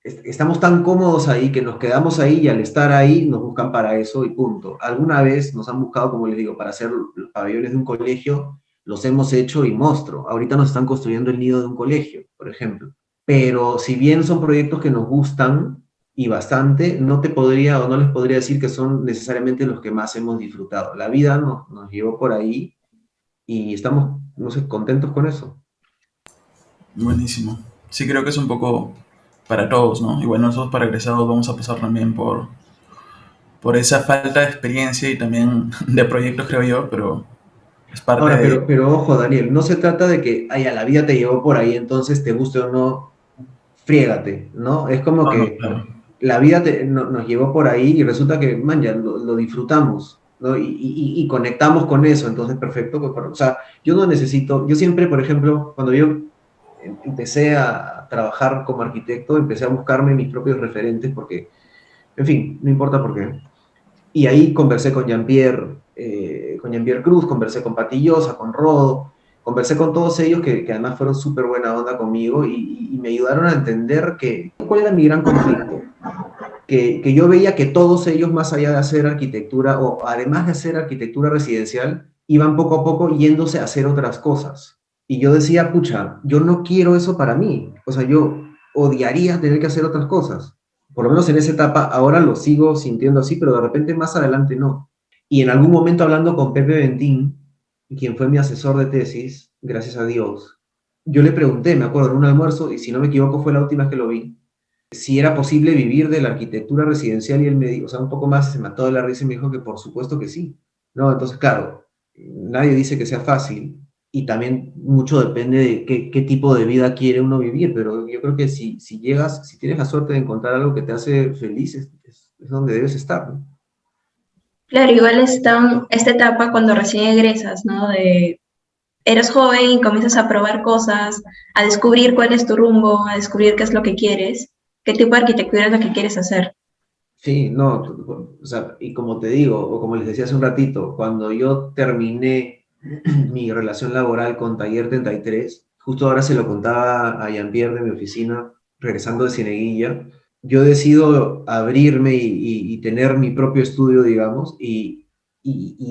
estamos tan cómodos ahí que nos quedamos ahí y al estar ahí nos buscan para eso y punto. Alguna vez nos han buscado, como les digo, para hacer los pabellones de un colegio, los hemos hecho y monstruo. Ahorita nos están construyendo el nido de un colegio, por ejemplo. Pero si bien son proyectos que nos gustan y bastante, no te podría o no les podría decir que son necesariamente los que más hemos disfrutado. La vida nos llevó por ahí y estamos, no sé, contentos con eso. Buenísimo. Sí, creo que es un poco para todos, ¿no? Igual nosotros para egresados vamos a pasar también por esa falta de experiencia y también de proyectos, creo yo, pero es parte Ahora, de... pero ojo, Daniel, no se trata de que, ay, a la vida te llevó por ahí, entonces te guste o no, friégate, ¿no? Es como No, no, que claro. la vida nos llevó por ahí y resulta que, man, ya lo disfrutamos, ¿no? Y conectamos con eso, entonces perfecto. Pues, o sea, yo no necesito, yo siempre, por ejemplo, cuando yo empecé a trabajar como arquitecto, empecé a buscarme mis propios referentes porque, en fin, no importa por qué. Y ahí conversé con Jean-Pierre Cruz, conversé con Patillosa, con Rodo, conversé con todos ellos que además fueron súper buena onda conmigo y me ayudaron a entender cuál era mi gran conflicto. Que yo veía que todos ellos, más allá de hacer arquitectura, o además de hacer arquitectura residencial, iban poco a poco yéndose a hacer otras cosas. Y yo decía, pucha, yo no quiero eso para mí. O sea, yo odiaría tener que hacer otras cosas. Por lo menos en esa etapa, ahora lo sigo sintiendo así, pero de repente más adelante no. Y en algún momento hablando con Pepe Ventín, quien fue mi asesor de tesis, gracias a Dios, yo le pregunté, me acuerdo, en un almuerzo, y si no me equivoco fue la última vez que lo vi, si era posible vivir de la arquitectura residencial y él me dijo, o sea, un poco más se mató de la risa y me dijo que por supuesto que sí. No, entonces, claro, nadie dice que sea fácil y también mucho depende de qué tipo de vida quiere uno vivir, pero yo creo que si tienes la suerte de encontrar algo que te hace feliz, es donde debes estar, ¿no? Claro, igual está esta etapa cuando recién egresas, ¿no? Eres joven y comienzas a probar cosas, a descubrir cuál es tu rumbo, a descubrir qué es lo que quieres, qué tipo de arquitectura es lo que quieres hacer. Sí, no, o sea, y como te digo, o como les decía hace un ratito, cuando yo terminé mi relación laboral con Taller 33, justo ahora se lo contaba a Jean-Pierre de mi oficina, regresando de Cieneguilla, yo decido abrirme y tener mi propio estudio, digamos, y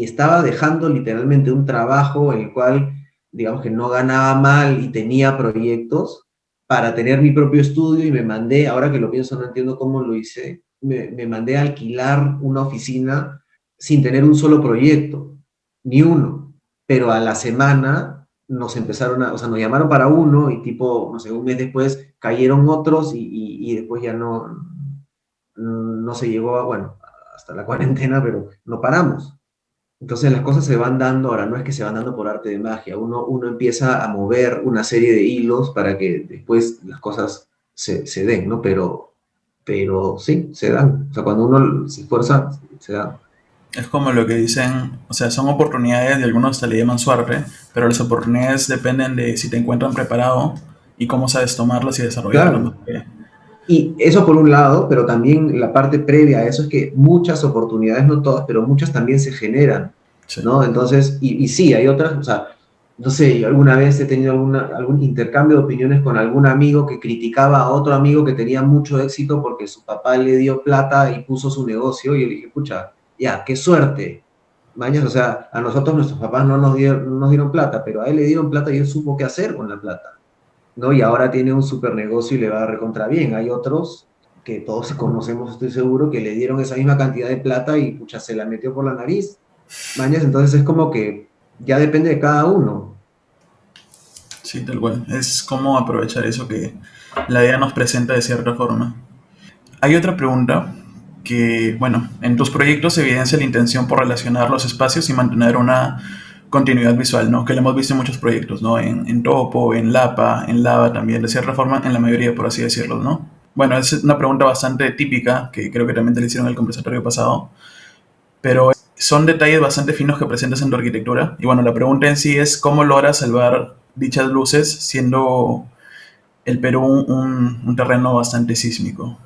estaba dejando literalmente un trabajo en el cual, digamos que no ganaba mal y tenía proyectos para tener mi propio estudio y me mandé, ahora que lo pienso no entiendo cómo lo hice, me mandé a alquilar una oficina sin tener un solo proyecto, ni uno, pero a la semana nos empezaron o sea, nos llamaron para uno y tipo, no sé, un mes después cayeron otros y después ya no se llegó a, bueno, hasta la cuarentena, pero no paramos. Entonces las cosas se van dando, ahora no es que se van dando por arte de magia, uno empieza a mover una serie de hilos para que después las cosas se den, ¿no? Pero sí, se dan. O sea, cuando uno se esfuerza, se dan. Es como lo que dicen, o sea, son oportunidades y algunos hasta le llaman suerte, pero las oportunidades dependen de si te encuentran preparado y cómo sabes tomarlas y desarrollarlas, ¿no? Claro. Y eso por un lado, pero también la parte previa a eso es que muchas oportunidades, no todas, pero muchas también se generan, Sí. ¿no? Entonces, y sí, hay otras, o sea, no sé, yo alguna vez he tenido algún intercambio de opiniones con algún amigo que criticaba a otro amigo que tenía mucho éxito porque su papá le dio plata y puso su negocio, y yo le dije, escucha, ya, qué suerte, mañas, o sea, a nosotros nuestros papás no nos dieron plata, pero a él le dieron plata y él supo qué hacer con la plata, ¿no? Y ahora tiene un super negocio y le va recontra bien. Hay otros que todos conocemos, estoy seguro, que le dieron esa misma cantidad de plata y pucha, se la metió por la nariz. Mañas, entonces es como que ya depende de cada uno. Sí, tal cual. Es cómo aprovechar eso que la vida nos presenta de cierta forma. Hay otra pregunta que, bueno, en tus proyectos se evidencia la intención por relacionar los espacios y mantener una continuidad visual, ¿no? Que lo hemos visto en muchos proyectos, ¿no? En Topo, en Lapa, en Lava también, de cierta forma, en la mayoría, por así decirlo, ¿no? Bueno, es una pregunta bastante típica, que creo que también te la hicieron en el conversatorio pasado, pero son detalles bastante finos que presentas en tu arquitectura. Y bueno, la pregunta en sí es cómo logras salvar dichas luces siendo el Perú un terreno bastante sísmico.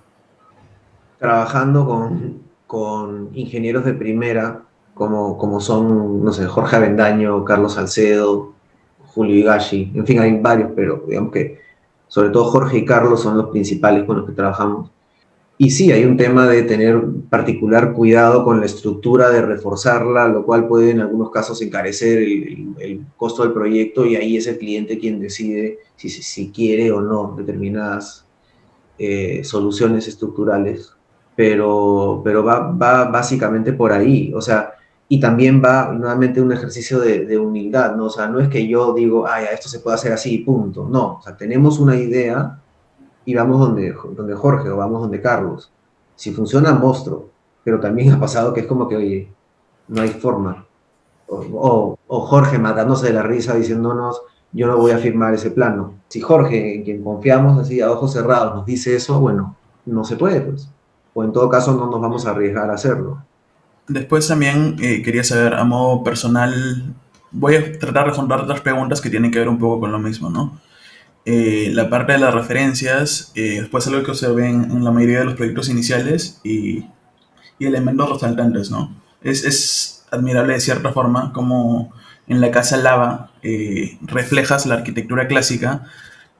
Trabajando con ingenieros de primera, como son, no sé, Jorge Avendaño, Carlos Salcedo, Julio Higashi, en fin, hay varios, pero digamos que sobre todo Jorge y Carlos son los principales con los que trabajamos. Y sí, hay un tema de tener particular cuidado con la estructura, de reforzarla, lo cual puede en algunos casos encarecer el costo del proyecto, y ahí es el cliente quien decide si quiere o no determinadas soluciones estructurales, pero va básicamente por ahí, o sea, y también va nuevamente un ejercicio de humildad, ¿no? O sea, no es que yo digo, ah, ya, esto se puede hacer así, punto, no, o sea, tenemos una idea y vamos donde Jorge o vamos donde Carlos. Si funciona, monstruo, pero también ha pasado que es como que, oye, no hay forma. O Jorge matándose de la risa diciéndonos, yo no voy a firmar ese plano. Si Jorge, en quien confiamos así a ojos cerrados, nos dice eso, bueno, no se puede, pues. O en todo caso no nos vamos a arriesgar a hacerlo. Después también quería saber, a modo personal, voy a tratar de juntar otras preguntas que tienen que ver un poco con lo mismo, ¿no? La parte de las referencias, después algo que observé en la mayoría de los proyectos iniciales y elementos resaltantes, ¿no? Es admirable de cierta forma como en la casa Lava reflejas la arquitectura clásica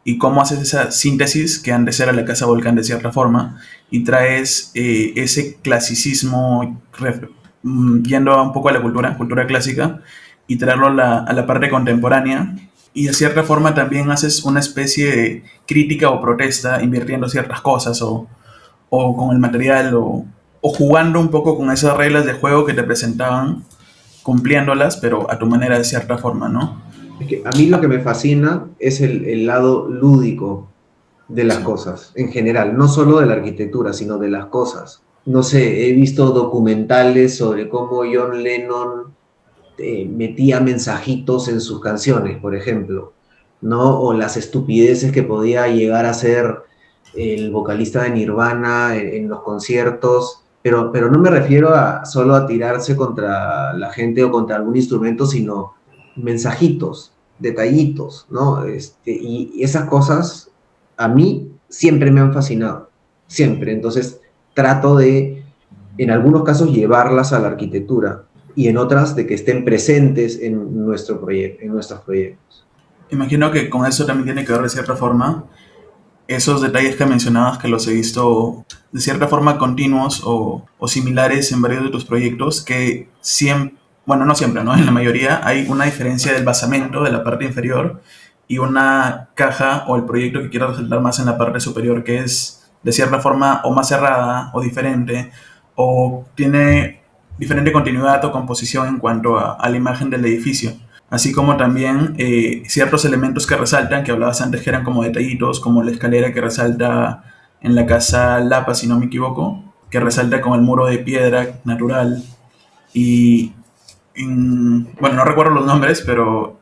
y cómo haces esa síntesis que antes era la casa Volcán de cierta forma y traes ese clasicismo yendo un poco a la cultura clásica y traerlo a la parte contemporánea y de cierta forma también haces una especie de crítica o protesta invirtiendo ciertas cosas o con el material o jugando un poco con esas reglas de juego que te presentaban, cumpliéndolas, pero a tu manera de cierta forma, ¿no? Es que a mí lo que me fascina es el lado lúdico de las Sí. cosas, en general, no solo de la arquitectura, sino de las cosas. No sé, he visto documentales sobre cómo John Lennon metía mensajitos en sus canciones, por ejemplo, ¿no? O las estupideces que podía llegar a ser el vocalista de Nirvana en los conciertos, pero no me refiero a solo a tirarse contra la gente o contra algún instrumento, sino mensajitos, detallitos, ¿no? Y esas cosas a mí siempre me han fascinado, siempre. Entonces trato de, en algunos casos, llevarlas a la arquitectura y en otras de que estén presentes en nuestro proyecto, en nuestros proyectos. Imagino que con eso también tiene que ver de cierta forma esos detalles que mencionabas que los he visto de cierta forma continuos o similares en varios de tus proyectos que siempre, bueno, no siempre, ¿no? En la mayoría hay una diferencia del basamento de la parte inferior y una caja o el proyecto que quiera resaltar más en la parte superior que es de cierta forma o más cerrada o diferente o tiene diferente continuidad o composición en cuanto a la imagen del edificio así como también ciertos elementos que resaltan, que hablabas antes que eran como detallitos, como la escalera que resalta en la casa Lapa, si no me equivoco, que resalta con el muro de piedra natural. Y, bueno, no recuerdo los nombres, pero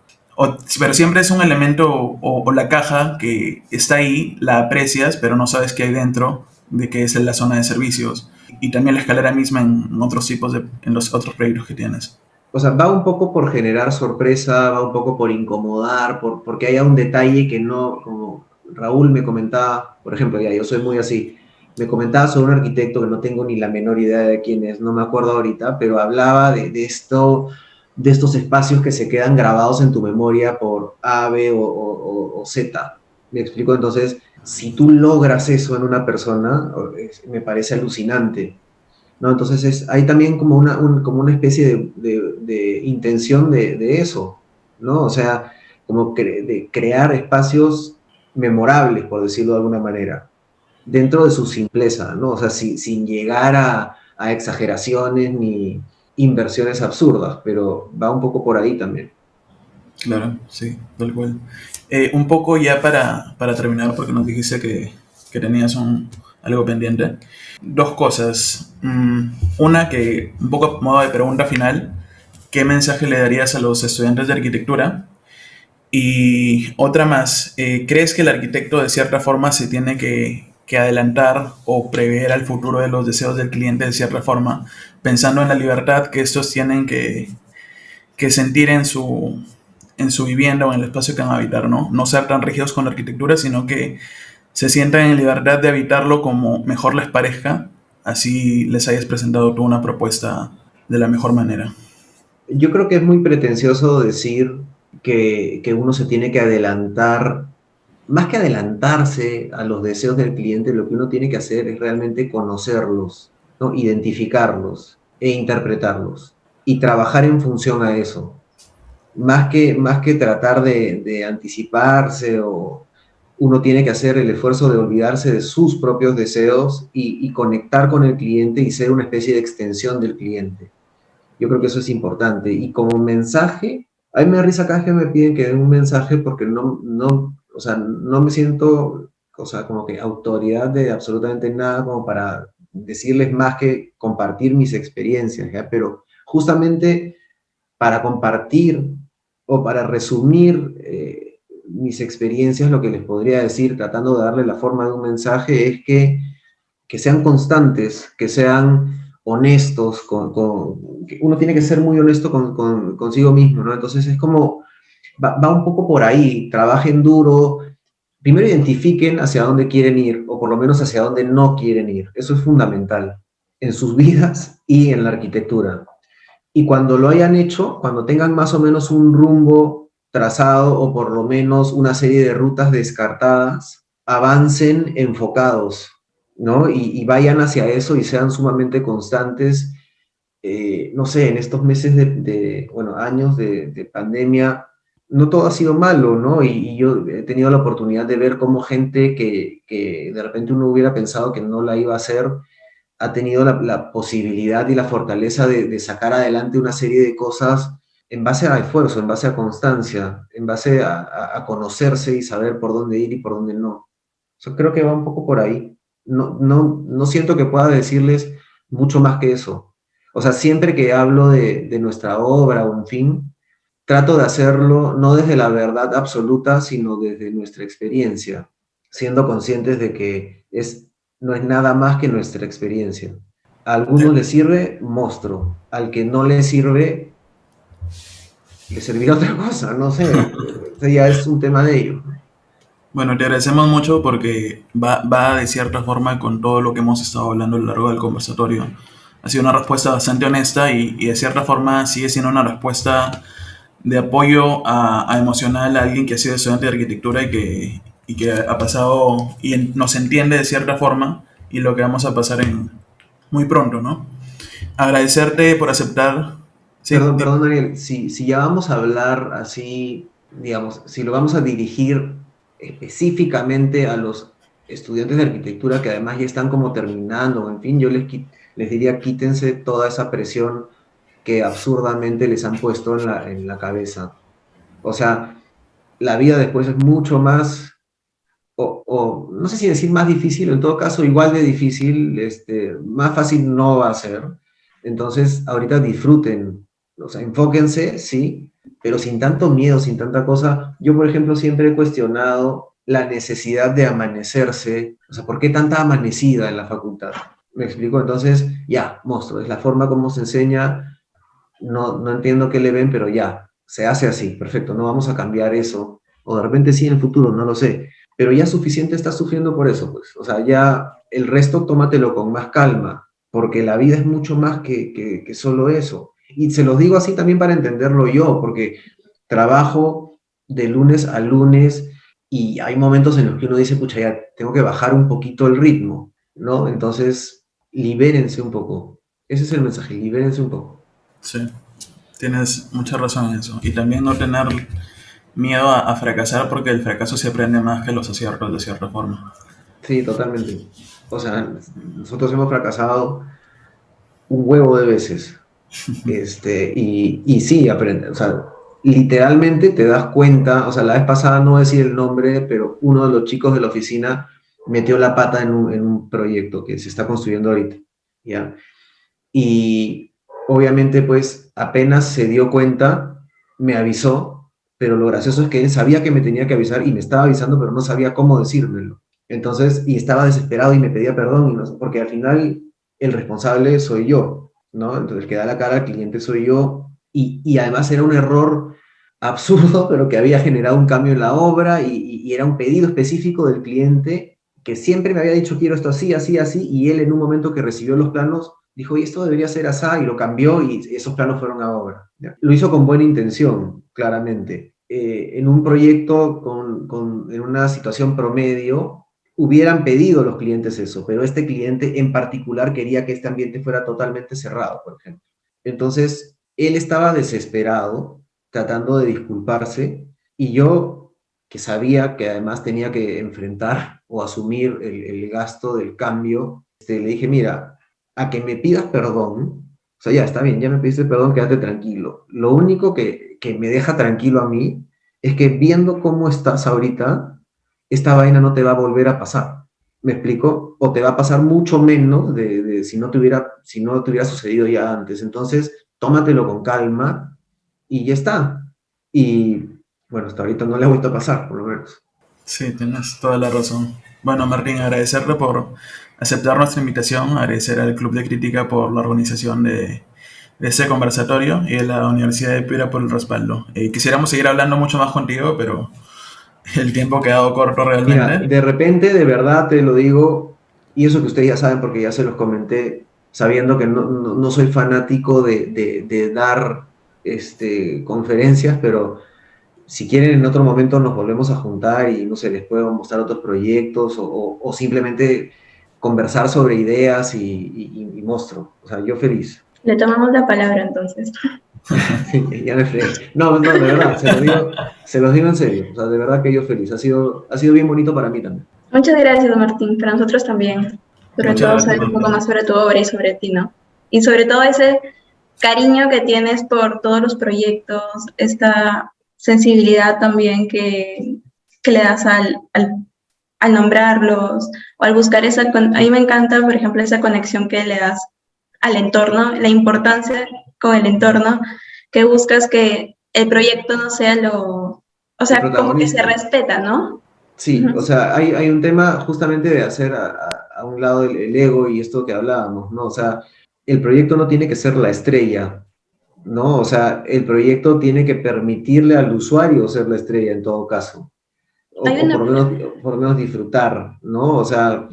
siempre es un elemento o la caja que está ahí, la aprecias, pero no sabes qué hay dentro de que es en la zona de servicios. Y también la escalera misma en otros tipos en los otros proyectos que tienes. O sea, va un poco por generar sorpresa, va un poco por incomodar, porque haya un detalle que no, como Raúl me comentaba, por ejemplo, ya yo soy muy así, me comentaba sobre un arquitecto que no tengo ni la menor idea de quién es, no me acuerdo ahorita, pero hablaba de estos espacios que se quedan grabados en tu memoria por A, B o Z. ¿Me explico? Entonces, si tú logras eso en una persona, me parece alucinante. ¿No? Entonces hay también como como una especie de intención de eso, ¿no? O sea, como de crear espacios memorables, por decirlo de alguna manera, dentro de su simpleza, ¿no? O sea, sin llegar a exageraciones ni inversiones absurdas, pero va un poco por ahí también. Claro, sí, tal cual. Un poco ya para terminar, porque nos dijiste que tenías algo pendiente. Dos cosas. Una que, un poco a modo de pregunta final, ¿qué mensaje le darías a los estudiantes de arquitectura? Y otra más, ¿crees que el arquitecto de cierta forma se tiene que adelantar o prever al futuro de los deseos del cliente de cierta forma, pensando en la libertad que estos tienen que sentir en su vivienda o en el espacio que van a habitar, ¿no? No ser tan rígidos con la arquitectura, sino que se sientan en libertad de habitarlo como mejor les parezca, así les hayas presentado tú una propuesta de la mejor manera. Yo creo que es muy pretencioso decir que uno se tiene que adelantar, más que adelantarse a los deseos del cliente, lo que uno tiene que hacer es realmente conocerlos, ¿no? Identificarlos e interpretarlos y trabajar en función a eso. Más que tratar de anticiparse o uno tiene que hacer el esfuerzo de olvidarse de sus propios deseos y conectar con el cliente y ser una especie de extensión del cliente. Yo creo que eso es importante. Y como mensaje, a mí me da risa cada vez que me piden que den un mensaje porque o sea, no me siento, o sea, como que autoridad de absolutamente nada como para decirles más que compartir mis experiencias, ¿ya? Pero justamente para compartir o para resumir mis experiencias, lo que les podría decir, tratando de darle la forma de un mensaje, es que sean constantes, que sean honestos, uno tiene que ser muy honesto consigo mismo, ¿no? Entonces es como, va un poco por ahí, trabajen duro, primero identifiquen hacia dónde quieren ir, o por lo menos hacia dónde no quieren ir, eso es fundamental en sus vidas y en la arquitectura. Y cuando lo hayan hecho, cuando tengan más o menos un rumbo trazado o por lo menos una serie de rutas descartadas, avancen enfocados, ¿no? Y vayan hacia eso y sean sumamente constantes. No sé, en estos meses bueno, años de pandemia, no todo ha sido malo, ¿no? Y yo he tenido la oportunidad de ver cómo gente que de repente uno hubiera pensado que no la iba a hacer, ha tenido la posibilidad y la fortaleza de sacar adelante una serie de cosas en base a esfuerzo, en base a constancia, en base a conocerse y saber por dónde ir y por dónde no. Yo creo que va un poco por ahí. No siento que pueda decirles mucho más que eso. O sea, siempre que hablo de nuestra obra o en fin, trato de hacerlo no desde la verdad absoluta, sino desde nuestra experiencia, siendo conscientes de que no es nada más que nuestra experiencia. A algunos les sirve, monstruo. Al que no le sirve, le servirá otra cosa, no sé. Ese ya es un tema de ellos. Bueno, te agradecemos mucho porque va de cierta forma con todo lo que hemos estado hablando a lo largo del conversatorio. Ha sido una respuesta bastante honesta y de cierta forma sigue siendo una respuesta de apoyo a emocional a alguien que ha sido estudiante de arquitectura y que ha pasado y nos entiende de cierta forma y lo que vamos a pasar muy pronto, ¿no? Agradecerte por aceptar. Sí, Perdón, Daniel, si ya vamos a hablar así, digamos, si lo vamos a dirigir específicamente a los estudiantes de arquitectura que además ya están como terminando, en fin, yo les diría quítense toda esa presión que absurdamente les han puesto en la cabeza. O sea, la vida después es mucho más, o no sé si decir más difícil, en todo caso igual de difícil, más fácil no va a ser. Entonces, ahorita disfruten, o sea, enfóquense, sí, pero sin tanto miedo, sin tanta cosa. Yo, por ejemplo, siempre he cuestionado la necesidad de amanecerse, o sea, ¿por qué tanta amanecida en la facultad? ¿Me explico? Entonces, ya, monstruo, es la forma como se enseña, no entiendo qué le ven, pero ya, se hace así, perfecto, no vamos a cambiar eso, o de repente sí en el futuro, no lo sé, pero ya suficiente estás sufriendo por eso, pues, o sea, ya el resto tómatelo con más calma, porque la vida es mucho más que solo eso. Y se los digo así también para entenderlo yo, porque trabajo de lunes a lunes y hay momentos en los que uno dice, pucha, ya tengo que bajar un poquito el ritmo, ¿no? Entonces, libérense un poco. Ese es el mensaje, libérense un poco. sí, tienes mucha razón en eso. Y también no tener miedo a fracasar porque el fracaso se aprende más que los aciertos de cierta forma. Sí, totalmente. O sea, nosotros hemos fracasado un huevo de veces. Y sí, aprende. O sea, literalmente te das cuenta. O sea, la vez pasada no voy a decir el nombre, pero uno de los chicos de la oficina metió la pata en un proyecto que se está construyendo ahorita. ¿Ya? Y obviamente, pues apenas se dio cuenta, me avisó, pero lo gracioso es que él sabía que me tenía que avisar y me estaba avisando, pero no sabía cómo decírmelo. Entonces, y estaba desesperado y me pedía perdón, y no sé, porque al final el responsable soy yo, ¿no? Entonces, el que da la cara al cliente soy yo, y además era un error absurdo, pero que había generado un cambio en la obra y era un pedido específico del cliente que siempre me había dicho quiero esto así, así, así, y él en un momento que recibió los planos dijo, y esto debería ser así, y lo cambió y esos planos fueron a obra. ¿Ya? Lo hizo con buena intención, claramente. En un proyecto en una situación promedio, hubieran pedido los clientes eso, pero este cliente en particular quería que este ambiente fuera totalmente cerrado, por ejemplo. Entonces, él estaba desesperado, tratando de disculparse, y yo, que sabía que además tenía que enfrentar o asumir el gasto del cambio, le dije, mira, a que me pidas perdón, o sea, ya está bien, ya me pediste perdón, quédate tranquilo. Lo único que me deja tranquilo a mí es que viendo cómo estás ahorita, esta vaina no te va a volver a pasar. ¿Me explico? O te va a pasar mucho menos de si no te hubiera sucedido ya antes. Entonces, tómatelo con calma y ya está. Y bueno, hasta ahorita no le ha vuelto a pasar, por lo menos. Sí, tienes toda la razón. Bueno, Martín, agradecerte por aceptar nuestra invitación, agradecer al Club de Crítica por la organización de este conversatorio y a la Universidad de Piura por el respaldo. Quisiéramos seguir hablando mucho más contigo, pero el tiempo ha quedado corto Mira, realmente. de repente, de verdad te lo digo, y eso que ustedes ya saben porque ya se los comenté, sabiendo que no soy fanático de dar conferencias, pero si quieren en otro momento nos volvemos a juntar y no sé, les puedo mostrar otros proyectos o simplemente conversar sobre ideas y mostro. O sea, yo feliz. Le tomamos la palabra entonces. Ya me fregué. No, no, de verdad, se los digo en serio. O sea, de verdad que yo feliz. Ha sido bien bonito para mí también. Muchas gracias, Martín, para nosotros también. Sobre Muchas todo gracias, saber un poco Martín. más sobre tu obra y sobre ti, ¿no? Y sobre todo ese cariño que tienes por todos los proyectos, esta sensibilidad también que le das al nombrarlos o al buscar a mí me encanta, por ejemplo, esa conexión que le das al entorno, la importancia con el entorno, que buscas que el proyecto no sea o El sea, como que se protagonista. respeta, ¿no? Sí, o Ujú. sea, hay un tema justamente de hacer a un lado el ego y esto que hablábamos, ¿no? O sea, el proyecto no tiene que ser la estrella, ¿no? O sea, el proyecto tiene que permitirle al usuario ser la estrella en todo caso, Hay o una, por lo menos disfrutar, ¿no? O sea,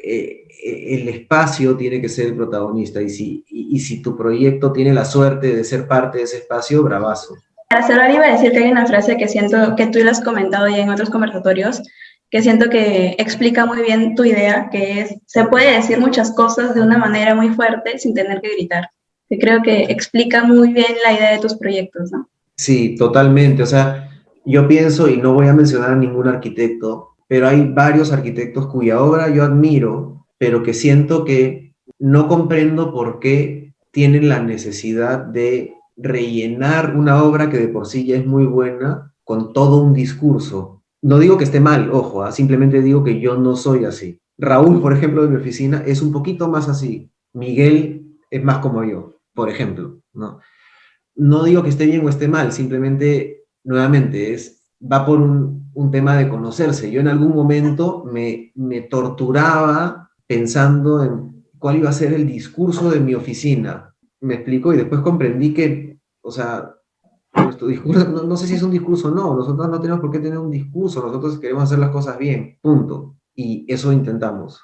el espacio tiene que ser el protagonista y si tu proyecto tiene la suerte de ser parte de ese espacio, bravazo. para cerrar iba a decir que hay una frase que siento que tú lo has comentado ya en otros conversatorios, que siento que explica muy bien tu idea, que es, se puede decir muchas cosas de una manera muy fuerte sin tener que gritar. Que creo que explica muy bien la idea de tus proyectos, ¿no? Sí, totalmente. O sea, yo pienso, y no voy a mencionar a ningún arquitecto, pero hay varios arquitectos cuya obra yo admiro, pero que siento que no comprendo por qué tienen la necesidad de rellenar una obra que de por sí ya es muy buena con todo un discurso. No digo que esté mal, ojo, simplemente digo que yo no soy así. Raúl, por ejemplo, de mi oficina, es un poquito más así. Miguel es más como yo, por ejemplo, ¿no? No digo que esté bien o esté mal, simplemente, nuevamente, va por un tema de conocerse. Yo en algún momento me torturaba pensando en cuál iba a ser el discurso de mi oficina. Me explico y después comprendí que, o sea, nuestro discurso, no sé si es un discurso o no, nosotros no tenemos por qué tener un discurso, nosotros queremos hacer las cosas bien, punto. Y eso intentamos.